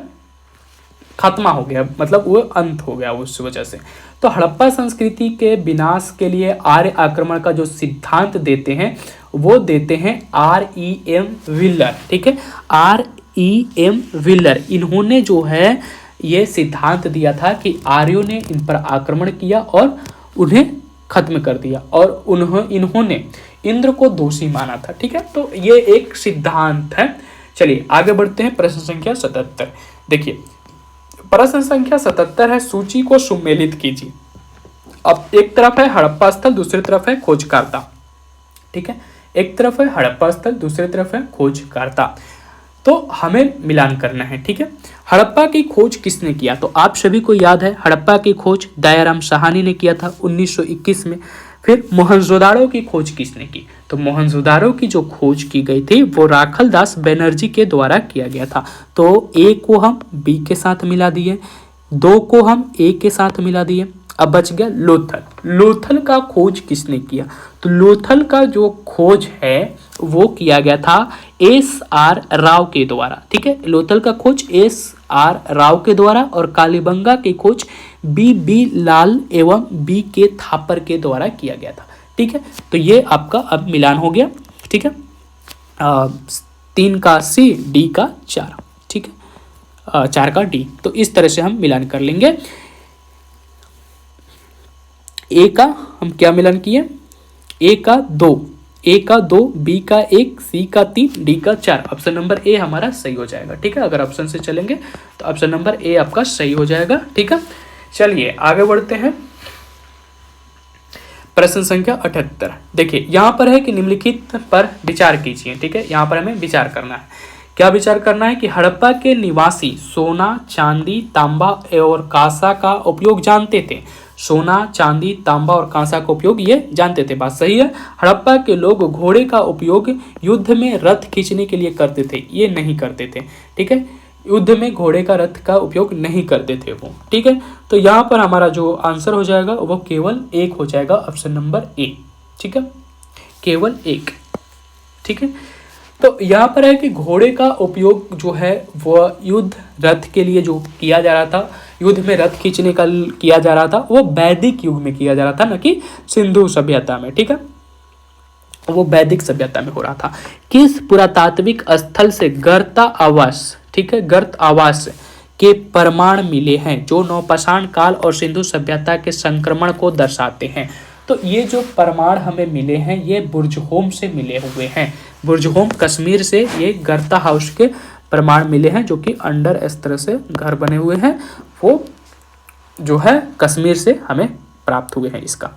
खात्मा हो गया, मतलब वो अंत हो गया उस वजह से। तो हड़प्पा संस्कृति के विनाश के लिए आर्य आक्रमण का जो सिद्धांत देते हैं वो देते हैं R.E.M. व्हीलर। ठीक है, R.E.M. व्हीलर, इन्होंने जो है ये सिद्धांत दिया था कि आर्यों ने इन पर आक्रमण किया और उन्हें खत्म कर दिया और इन्होंने इंद्र को दोषी माना था। ठीक है, तो ये एक सिद्धांत है। चलिए आगे बढ़ते हैं। प्रश्न संख्या 77। देखिए, प्रश्न संख्या 77 है, सूची को सुमेलित कीजिए। अब एक तरफ है हड़प्पा स्थल, दूसरी तरफ है खोजकर्ता। ठीक है, एक तरफ है हड़प्पा स्थल, दूसरी तरफ है खोजकर्ता, तो हमें मिलान करना है। ठीक है, हड़प्पा की खोज किसने किया? तो आप सभी को याद है हड़प्पा की खोज दयाराम साहनी ने किया था 1921 में। फिर मोहनजोदाड़ो की खोज किसने की? तो मोहनजोदाड़ो की जो खोज की गई थी वो राखल दास बनर्जी के द्वारा किया गया था। तो ए को हम बी के साथ मिला दिए, 2 को हम ए के साथ मिला दिए, अब बच गया लोथल। लोथल का खोज किसने किया? तो लोथल का जो खोज है वो किया गया था S.R. राव के द्वारा। ठीक है, लोथल का खोज S.R. राव के द्वारा और कालीबंगा की खोज B.B. लाल एवं B.K. थापर के द्वारा किया गया था। ठीक है, तो ये आपका अब मिलान हो गया। ठीक है, 3 का C, D का 4। ठीक है, 4 का D, तो इस तरह से हम मिलान कर लेंगे। ए का हम क्या मिलान किए? ए का 2, ए का 2, बी का 1, सी का 3, डी का 4। ऑप्शन नंबर ए हमारा सही हो जाएगा। ठीक है, अगर ऑप्शन से चलेंगे तो ऑप्शन नंबर ए आपका सही हो जाएगा। ठीक है, चलिए आगे बढ़ते हैं। प्रश्न संख्या 78। देखिए यहाँ पर है कि निम्नलिखित पर विचार कीजिए। ठीक है, यहाँ पर हमें विचार करना है। क्या विचार करना है कि हड़प्पा के निवासी सोना, चांदी, तांबा और कांसा का उपयोग जानते थे। सोना, चांदी, तांबा और कांसा का उपयोग ये जानते थे, बात सही है। हड़प्पा के लोग घोड़े का उपयोग युद्ध में रथ खींचने के लिए करते थे, ये नहीं करते थे। ठीक है, युद्ध में घोड़े का रथ का उपयोग नहीं करते थे वो। ठीक है, तो यहाँ पर हमारा जो आंसर हो जाएगा वो केवल 1 हो जाएगा, ऑप्शन नंबर ए। ठीक है, केवल 1। ठीक है, तो यहाँ पर है कि घोड़े का उपयोग जो है वो युद्ध रथ के लिए जो किया जा रहा था, युद्ध में रथ खींचने का किया जा रहा था, वो वैदिक युग में किया जा रहा था, न कि सिंधु सभ्यता में। ठीक है, वो वैदिक सभ्यता में हो रहा था। किस पुरातात्विक स्थल से गर्ता आवास, ठीक है, गर्त आवास के प्रमाण मिले हैं जो नवपाषाण काल और सिंधु सभ्यता के संक्रमण को दर्शाते हैं? तो ये जो प्रमाण हमें मिले हैं ये बुर्जहोम से मिले हुए हैं। बुर्जहोम कश्मीर से ये गर्ता हाउस के प्रमाण मिले हैं, जो कि अंडर इस तरह से घर बने हुए हैं, वो जो है कश्मीर से हमें प्राप्त हुए हैं इसका।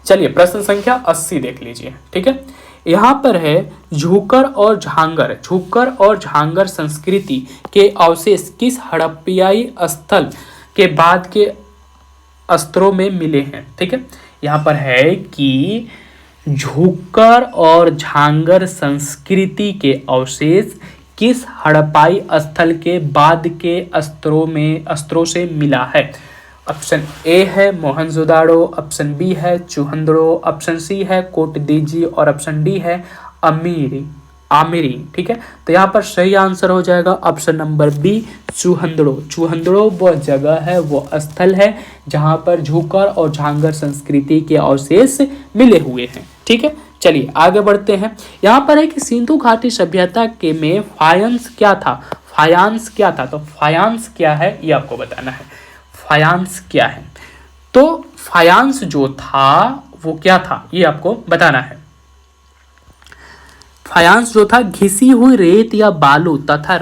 चलिए प्रश्न संख्या 80 देख लीजिए। ठीक है, यहाँ पर है झूकर और झांगर, झूकर और झांगर संस्कृति के अवशेष किस हड़प्पियाई स्थल के बाद के स्तरों में मिले हैं? ठीक है, यहाँ पर है कि झूकर और झांगर संस्कृति के अवशेष किस हड़प्पाई स्थल के बाद के स्तरों से मिला है? ऑप्शन ए है मोहनजोदाड़ो, ऑप्शन बी है चुहंदड़ो, ऑप्शन सी है कोटदीजी और ऑप्शन डी है अमीरी। आमिरी। ठीक है, तो यहाँ पर सही आंसर हो जाएगा ऑप्शन नंबर बी, चूहंदड़ो। चूहंदड़ो वो जगह है, वो स्थल है जहाँ पर झूकर और झांगर संस्कृति के अवशेष मिले हुए हैं। ठीक है, चलिए आगे बढ़ते हैं। यहाँ पर है कि सिंधु घाटी सभ्यता के में फायंस क्या था। फायांस क्या था, तो फायांस क्या है ये आपको बताना है। फायांस क्या है, तो फायांस जो था वो क्या था ये आपको बताना है। फायांस जो था घिसी हुई रेत या बालू तथा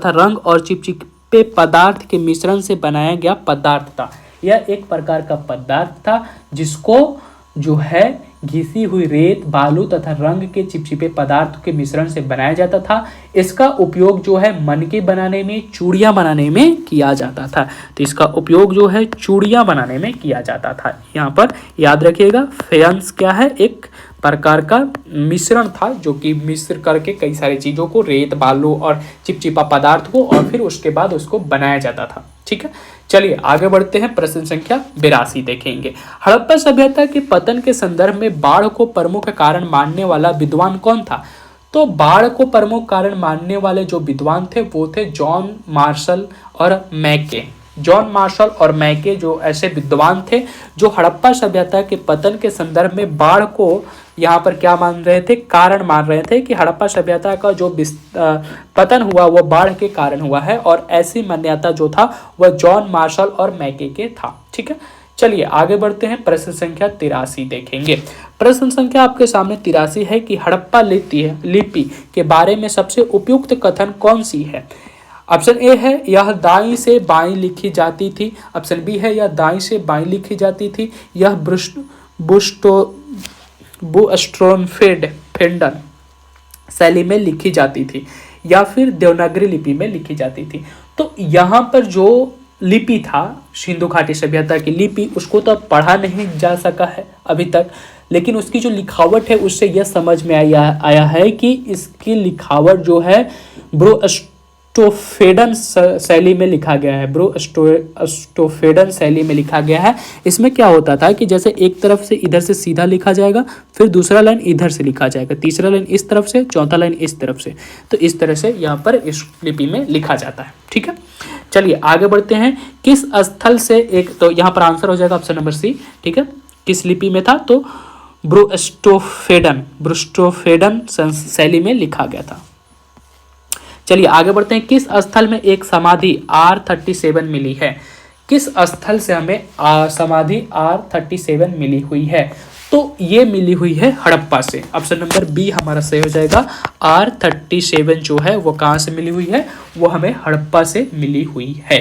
रंग और चिपचिपे पदार्थ के मिश्रण से बनाया गया पदार्थ था। यह एक प्रकार का पदार्थ था जिसको जो है घिसी हुई रेत, बालू तथा रंग के चिपचिपे पदार्थ के मिश्रण से बनाया जाता था। इसका उपयोग जो है मनके बनाने में, चूड़ियाँ बनाने में किया जाता था। तो इसका उपयोग जो है चूड़ियाँ बनाने में किया जाता था। यहाँ पर याद रखिएगा, फेयंस क्या है, एक प्रकार का मिश्रण था जो कि मिश्र करके कई सारी चीज़ों को, रेत, बालू और चिपचिपा पदार्थ को, और फिर उसके बाद उसको बनाया जाता था। ठीक है, चलिए आगे बढ़ते हैं। प्रश्न संख्या 82 देखेंगे। हड़प्पा सभ्यता के पतन के संदर्भ में बाढ़ को प्रमुख कारण मानने वाला विद्वान कौन था। तो बाढ़ को प्रमुख कारण मानने वाले जो विद्वान थे वो थे जॉन मार्शल और मैके। जॉन मार्शल और मैके जो ऐसे विद्वान थे जो हड़प्पा सभ्यता के पतन के संदर्भ में बाढ़ को यहाँ पर क्या मान रहे थे, कारण मान रहे थे कि हड़प्पा सभ्यता का जो पतन हुआ वो बाढ़ के कारण हुआ है, और ऐसी मान्यता जो था वह जॉन मार्शल और मैके के था। ठीक है, चलिए आगे बढ़ते हैं। प्रश्न संख्या 83 देखेंगे। प्रश्न संख्या आपके सामने 83 है कि हड़प्पा लिपि के बारे में सबसे उपयुक्त कथन कौन सी है। ऑप्शन ए है यह दाईं से बाईं लिखी जाती थी। ऑप्शन बी है यह दाईं से बाईं लिखी जाती थी। यह बुस्ट्रोनफेंडन शैली में लिखी जाती थी, या फिर देवनागरी लिपि में लिखी जाती थी। तो यहाँ पर जो लिपि था सिंधु घाटी सभ्यता की लिपि, उसको तो पढ़ा नहीं जा सका है अभी तक, लेकिन उसकी जो लिखावट है उससे यह समझ में आया है कि इसकी लिखावट जो है ब्रोस्टोफेडन शैली में लिखा गया है। ब्रोस्टोफेडन शैली में लिखा गया है। इसमें क्या होता था कि जैसे एक तरफ से इधर से सीधा लिखा जाएगा, फिर दूसरा लाइन इधर से लिखा जाएगा, तीसरा लाइन इस तरफ से, चौथा लाइन इस तरफ से। तो इस तरह से यहाँ पर इस लिपि में लिखा जाता है। ठीक है, चलिए आगे बढ़ते हैं। किस स्थल से एक, तो यहाँ पर आंसर हो जाएगा ऑप्शन नंबर सी। ठीक है, किस लिपि में था, तो ब्रोस्टोफेडन शैली में लिखा गया था। चलिए आगे बढ़ते हैं। किस स्थल में एक समाधि R37 मिली है। किस स्थल से हमें समाधि R37 मिली हुई है, तो ये मिली हुई है हड़प्पा से। ऑप्शन नंबर बी हमारा सही हो जाएगा। R37 जो है वो कहाँ से मिली हुई है, वो हमें हड़प्पा से मिली हुई है।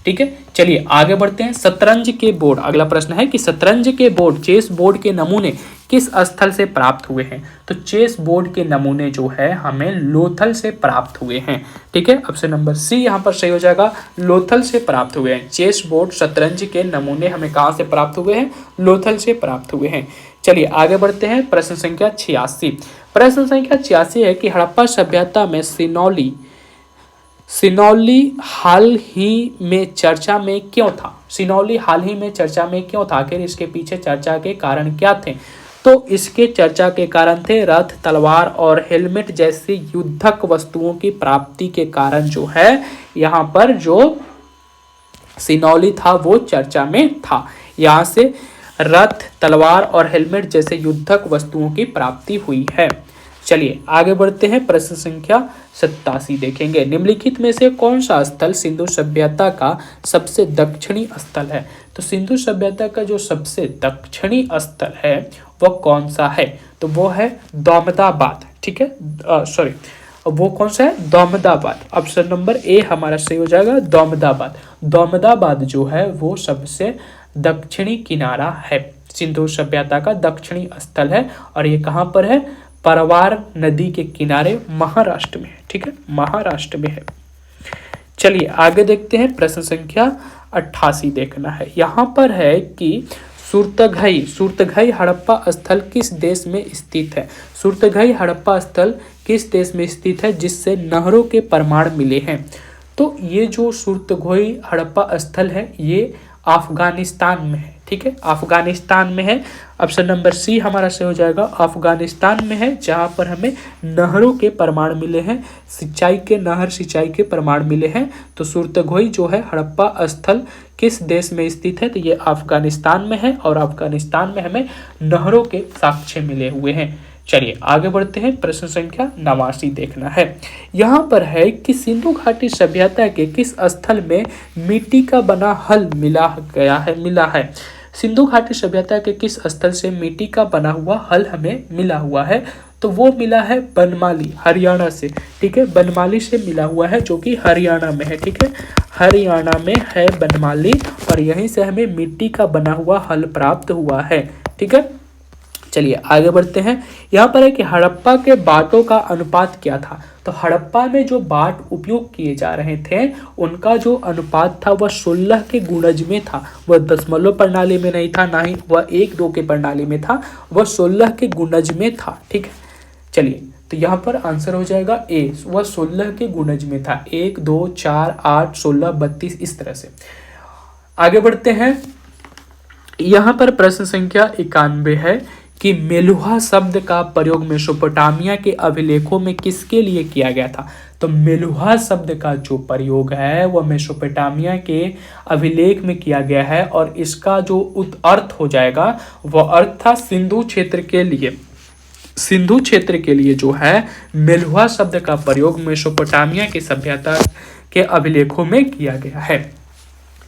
ठीक है, चलिए आगे बढ़ते हैं। शतरंज के बोर्ड, अगला प्रश्न है कि शतरंज के बोर्ड, चेस बोर्ड के नमूने किस स्थल से प्राप्त हुए हैं। तो चेस बोर्ड के नमूने जो है हमें लोथल से प्राप्त हुए हैं। ठीक है, ऑप्शन नंबर सी यहाँ पर सही हो जाएगा, लोथल से प्राप्त हुए हैं। चेस बोर्ड, शतरंज के नमूने हमें कहाँ से प्राप्त हुए हैं, लोथल से प्राप्त हुए हैं। चलिए आगे बढ़ते हैं। प्रश्न संख्या 86। प्रश्न संख्या 86 है कि हड़प्पा सभ्यता में सिनौली हाल ही में चर्चा में क्यों था। सिनौली हाल ही में चर्चा में क्यों था, आखिर इसके पीछे चर्चा के कारण क्या थे। तो इसके चर्चा के कारण थे रथ, तलवार और हेलमेट जैसी युद्धक वस्तुओं की प्राप्ति के कारण जो है यहाँ पर जो सिनौली था वो चर्चा में था। यहाँ से रथ, तलवार और हेलमेट जैसे युद्धक वस्तुओं की प्राप्ति हुई है। चलिए आगे बढ़ते हैं। प्रश्न संख्या 87 देखेंगे। निम्नलिखित में से कौन सा स्थल सिंधु सभ्यता का सबसे दक्षिणी स्थल है। तो सिंधु सभ्यता का जो सबसे दक्षिणी स्थल है वह कौन सा है, तो वो है दौमदाबाद। ठीक है, सॉरी, वो कौन सा है, दौमदाबाद। ऑप्शन नंबर ए हमारा सही हो जाएगा, दौमदाबाद। दौमदाबाद जो है वो सबसे दक्षिणी किनारा है, सिंधु सभ्यता का दक्षिणी स्थल है, और ये कहाँ पर है, परवार नदी के किनारे महाराष्ट्र में है। ठीक है, महाराष्ट्र में है। चलिए आगे देखते हैं। प्रश्न संख्या 88 देखना है। यहाँ पर है कि सुरतघई हड़प्पा स्थल किस देश में स्थित है। सुरतघई हड़प्पा स्थल किस देश में स्थित है जिससे नहरों के प्रमाण मिले हैं। तो ये जो सुरतघई हड़प्पा स्थल है ये अफगानिस्तान में है। ठीक है, अफगानिस्तान में है। ऑप्शन नंबर सी हमारा सही हो जाएगा, अफगानिस्तान में है, जहां पर हमें नहरों के प्रमाण मिले हैं, सिंचाई के प्रमाण मिले हैं। तो सुरतगोई जो है हड़प्पा स्थल किस देश में स्थित है, तो ये अफगानिस्तान में है, और अफगानिस्तान में हमें नहरों के साक्ष्य मिले हुए हैं। चलिए आगे बढ़ते हैं, प्रश्न संख्या 89 देखना है। यहाँ पर है कि सिंधु घाटी सभ्यता के किस स्थल में मिट्टी का बना हल मिला है। सिंधु घाटी सभ्यता के किस स्थल से मिट्टी का बना हुआ हल हमें मिला हुआ है, तो वो मिला है बनमाली, हरियाणा से। ठीक है, बनमाली से मिला हुआ है, जो कि हरियाणा में है। ठीक है, हरियाणा में है बनमाली, और यहीं से हमें मिट्टी का बना हुआ हल प्राप्त हुआ है। ठीक है, चलिए आगे बढ़ते हैं। यहाँ पर है कि हड़प्पा के बाटों का अनुपात क्या था। तो हड़प्पा में जो बाट उपयोग किए जा रहे थे, उनका जो अनुपात था वह 16 के गुणज में था। वह दशमलव प्रणाली में नहीं था, ना ही वह 1-2 के प्रणाली में था, वह 16 के गुणज में था। ठीक है, चलिए तो यहाँ पर आंसर हो जाएगा ए, वह 16 के गुणज में था। 1, 2, 4, 8, 16, 32 इस तरह से। आगे बढ़ते हैं। यहाँ पर प्रश्न संख्या 91 है कि मेलुहा शब्द का प्रयोग मेसोपोटामिया के अभिलेखों में किसके लिए किया गया था। तो मेलुहा शब्द का जो प्रयोग है वह मेसोपोटामिया के अभिलेख में किया गया है, और इसका जो अर्थ हो जाएगा वह अर्थ था सिंधु क्षेत्र के लिए। सिंधु क्षेत्र के लिए जो है मेलुहा शब्द का प्रयोग मेसोपोटामिया की सभ्यता के अभिलेखों में किया गया है।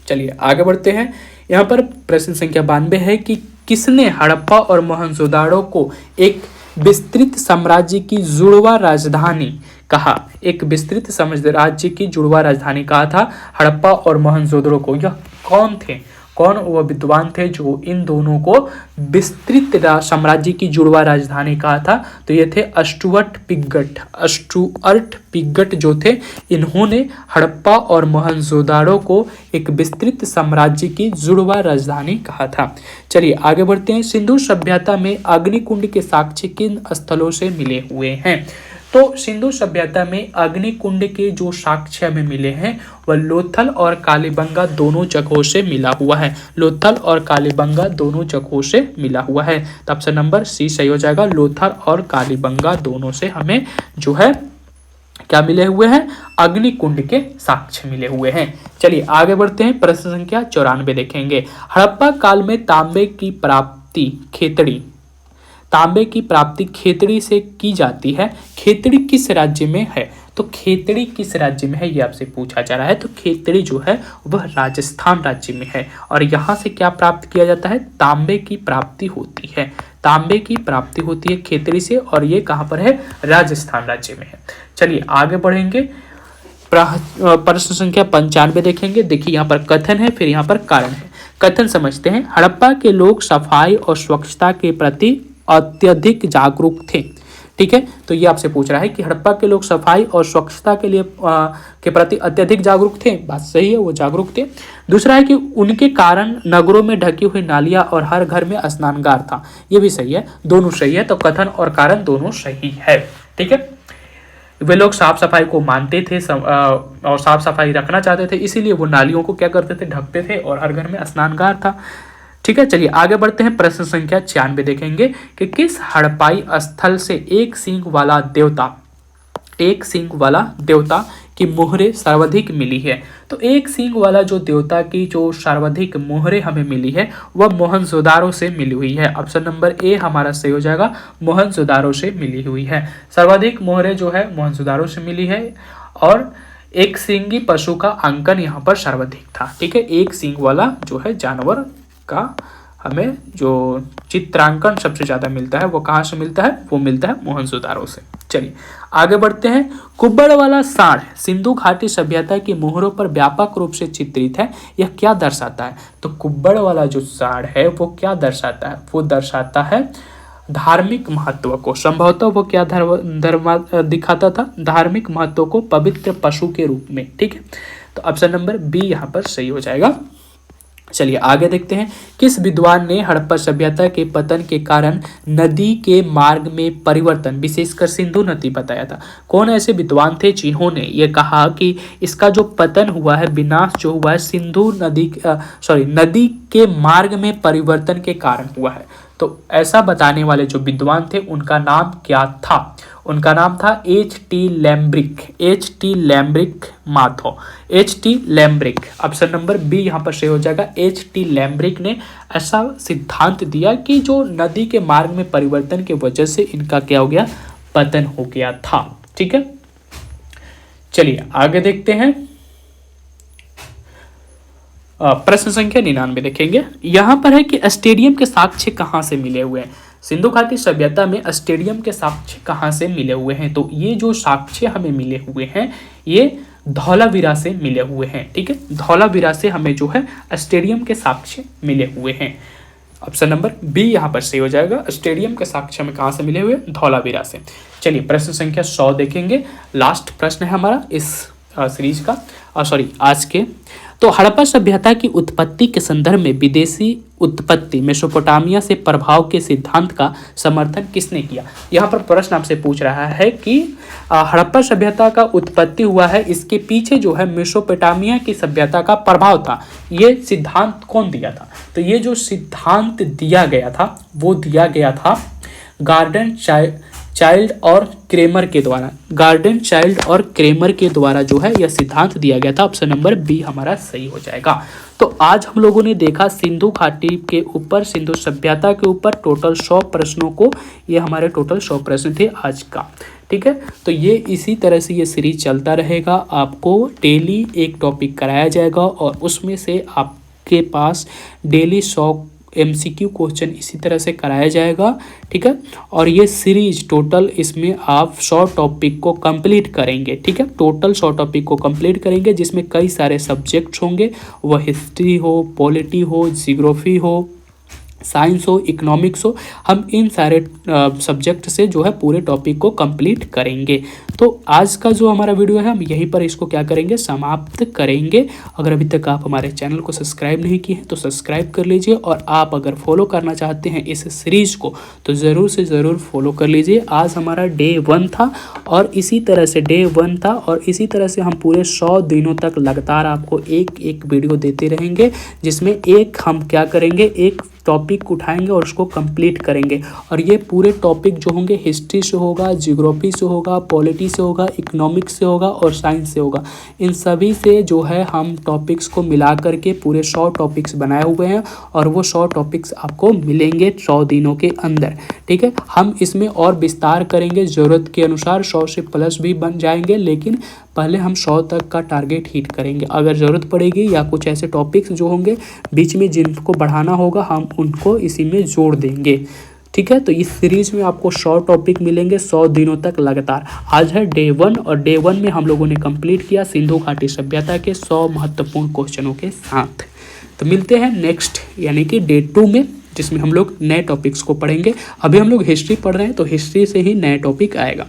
चलिए आगे बढ़ते हैं। यहाँ पर प्रश्न संख्या 92 है कि किसने हड़प्पा और मोहनजोदाड़ो को एक विस्तृत साम्राज्य की जुड़वा राजधानी कहा। एक विस्तृत साम्राज्य की जुड़वा राजधानी कहा था हड़प्पा और मोहनजोदड़ो को। यह कौन थे, कौन वह विद्वान थे जो इन दोनों को विस्तृत साम्राज्य की जुड़वा राजधानी कहा था। तो ये थे स्टुअर्ट पिगट जो थे, इन्होंने हड़प्पा और मोहनजोदाड़ो को एक विस्तृत साम्राज्य की जुड़वा राजधानी कहा था। चलिए आगे बढ़ते हैं। सिंधु सभ्यता में अग्निकुंड के साक्ष्य किन स्थलों से मिले हुए हैं। तो सिंधु सभ्यता में अग्निकुंड के जो साक्ष्य में मिले हैं वह लोथल और कालीबंगा दोनों जगहों से मिला हुआ है। लोथल और कालीबंगा दोनों जगहों से मिला हुआ है। तो ऑप्शन नंबर सी सही हो जाएगा। लोथल और कालीबंगा दोनों से हमें जो है क्या मिले हुए हैं, अग्निकुंड के साक्ष्य मिले हुए हैं। चलिए आगे बढ़ते हैं। प्रश्न संख्या 94 देखेंगे। हड़प्पा काल में तांबे की प्राप्ति खेतड़ी से की जाती है। खेतड़ी किस राज्य में है। तो खेतड़ी किस राज्य में है ये आपसे पूछा जा रहा है। तो खेतड़ी जो है वह राजस्थान राज्य में है, और यहाँ से क्या प्राप्त किया जाता है, तांबे की प्राप्ति होती है। तांबे की प्राप्ति होती है खेतड़ी से, और ये कहाँ पर है, राजस्थान राज्य में है। चलिए आगे बढ़ेंगे। प्रश्न संख्या 95 देखेंगे। देखिए यहाँ पर कथन है, फिर यहाँ पर कारण है। कथन समझते हैं। हड़प्पा के लोग सफाई और स्वच्छता के प्रति अत्यधिक जागरूक थे। ठीक है, तो ये आपसे पूछ रहा है कि हड़प्पा के लोग सफाई और स्वच्छता के प्रति अत्यधिक जागरूक थे। बात सही है, वो जागरूक थे। दूसरा है कि उनके कारण नगरों में ढकी हुई नालियां और हर घर में स्नानगार था। ये भी सही है, दोनों सही है। तो कथन और कारण दोनों सही है। ठीक है, वे लोग साफ सफाई को मानते थे और साफ सफाई रखना चाहते थे, इसीलिए वो नालियों को क्या करते थे, ढकते थे, और हर घर में स्नानगार था। ठीक है, चलिए आगे बढ़ते हैं। प्रश्न संख्या 96 देखेंगे कि किस हड़प्पाई स्थल से एक सींग वाला देवता की मोहरे सर्वाधिक मिली है। तो एक सींग वाला जो देवता की जो सर्वाधिक मोहरे हमें मिली है वह मोहनजोदाड़ो से मिली हुई है। ऑप्शन नंबर ए हमारा सही हो जाएगा, मोहनजोदाड़ो से मिली हुई है। सर्वाधिक मोहरे जो है मोहनजोदाड़ो से मिली है, और एक सींगी पशु का अंकन यहाँ पर सर्वाधिक था। ठीक है, एक सींग वाला जो है जानवर का हमें जो चित्रांकन सबसे ज्यादा मिलता है वो कहाँ से मिलता है, वो मिलता है मोहनजोदाड़ो से। चलिए आगे बढ़ते हैं। कुब्बड़ वाला सांड सिंधु घाटी सभ्यता की मोहरों पर व्यापक रूप से चित्रित है, यह क्या दर्शाता है। तो कुब्बड़ वाला जो सांड है वो क्या दर्शाता है, वो दर्शाता है धार्मिक महत्व को। संभवतः वो क्या धर्म दिखाता था, धार्मिक महत्व को पवित्र पशु के रूप में। ठीक है, तो ऑप्शन नंबर बी यहाँ पर सही हो जाएगा। चलिए आगे देखते हैं। किस विद्वान ने हड़प्पा सभ्यता के पतन के कारण नदी के मार्ग में परिवर्तन विशेषकर सिंधु नदी बताया था? कौन ऐसे विद्वान थे जिन्होंने ये कहा कि इसका जो पतन हुआ है, विनाश जो हुआ है, सिंधु नदी नदी के मार्ग में परिवर्तन के कारण हुआ है? तो ऐसा बताने वाले जो विद्वान थे उनका नाम क्या था? उनका नाम था H.T. लैम्ब्रिक, H.T. लैम्ब्रिक माथो, H.T. लैम्ब्रिक। ऑप्शन नंबर बी यहाँ पर सही हो जाएगा। H.T. लैम्ब्रिक ने ऐसा सिद्धांत दिया कि जो नदी के मार्ग में परिवर्तन की वजह से इनका क्या हो गया, पतन हो गया था। ठीक है, चलिए आगे देखते हैं। प्रश्न संख्या 99 देखेंगे। यहां पर है कि स्टेडियम के साक्ष्य कहां से मिले हुए हैं? सिंधु घाटी सभ्यता में स्टेडियम के साक्ष्य कहां से मिले हुए हैं? तो ये जो साक्ष्य हमें मिले हुए हैं ये धौलावीरा से मिले हुए हैं। ठीक है, धौलावीरा से हमें जो है स्टेडियम के साक्ष्य मिले हुए हैं। ऑप्शन नंबर बी यहाँ पर सही हो जाएगा। स्टेडियम के साक्ष्य में कहाँ से मिले हुए? धौलावीरा से। चलिए प्रश्न संख्या 100 देखेंगे। लास्ट प्रश्न है हमारा इस सीरीज का, आज के। तो हड़प्पा सभ्यता की उत्पत्ति के संदर्भ में विदेशी उत्पत्ति मेसोपोटामिया से प्रभाव के सिद्धांत का समर्थन किसने किया? यहाँ पर प्रश्न आपसे पूछ रहा है कि हड़प्पा सभ्यता का उत्पत्ति हुआ है, इसके पीछे जो है मेसोपोटामिया की सभ्यता का प्रभाव था, ये सिद्धांत कौन दिया था? तो ये जो सिद्धांत दिया गया था वो दिया गया था गार्डन चाइल्ड और क्रेमर के द्वारा। गार्डन चाइल्ड और क्रेमर के द्वारा जो है यह सिद्धांत दिया गया था। ऑप्शन नंबर बी हमारा सही हो जाएगा। तो आज हम लोगों ने देखा सिंधु घाटी के ऊपर, सिंधु सभ्यता के ऊपर टोटल 100 प्रश्नों को। ये हमारे टोटल 100 प्रश्न थे आज का। ठीक है, तो ये इसी तरह से ये सीरीज चलता रहेगा। आपको डेली एक टॉपिक कराया जाएगा और उसमें से आपके पास डेली 100 MCQ क्वेश्चन इसी तरह से कराया जाएगा। ठीक है, और ये सीरीज टोटल इसमें आप 100 टॉपिक को कंप्लीट करेंगे। ठीक है, टोटल 100 टॉपिक को कंप्लीट करेंगे जिसमें कई सारे सब्जेक्ट्स होंगे, वह हिस्ट्री हो, पॉलिटी हो, जियोग्राफी हो, साइंस हो, इकोनॉमिक्स हो। हम इन सारे सब्जेक्ट से जो है पूरे टॉपिक को कंप्लीट करेंगे। तो आज का जो हमारा वीडियो है हम यहीं पर इसको क्या करेंगे, समाप्त करेंगे। अगर अभी तक आप हमारे चैनल को सब्सक्राइब नहीं किए हैं तो सब्सक्राइब कर लीजिए, और आप अगर फॉलो करना चाहते हैं इस सीरीज को तो ज़रूर से ज़रूर फॉलो कर लीजिए। आज हमारा डे 1 था और इसी तरह से हम पूरे 100 दिनों तक लगातार आपको एक एक वीडियो देते रहेंगे, जिसमें एक हम क्या करेंगे, एक टॉपिक उठाएंगे और उसको कंप्लीट करेंगे। और ये पूरे टॉपिक जो होंगे हिस्ट्री से होगा, जियोग्राफी से होगा, पॉलिटी से होगा, इकोनॉमिक्स से होगा और साइंस से होगा। इन सभी से जो है हम टॉपिक्स को मिला करके पूरे 100 टॉपिक्स बनाए हुए हैं और वो 100 टॉपिक्स आपको मिलेंगे 100 दिनों के अंदर। ठीक है, हम इसमें और विस्तार करेंगे, ज़रूरत के अनुसार 100 से प्लस भी बन जाएंगे, लेकिन पहले हम 100 तक का टारगेट हिट करेंगे। अगर ज़रूरत पड़ेगी या कुछ ऐसे टॉपिक्स जो होंगे बीच में जिनको बढ़ाना होगा हम उनको इसी में जोड़ देंगे। ठीक है, तो इस सीरीज में आपको 100 टॉपिक मिलेंगे 100 दिनों तक लगातार। आज है डे 1 और डे 1 में हम लोगों ने कंप्लीट किया सिंधु घाटी सभ्यता के 100 महत्वपूर्ण क्वेश्चनों के साथ। तो मिलते हैं नेक्स्ट यानी कि डे 2 में, जिसमें हम लोग नए टॉपिक्स को पढ़ेंगे। अभी हम लोग हिस्ट्री पढ़ रहे हैं तो हिस्ट्री से ही नया टॉपिक आएगा।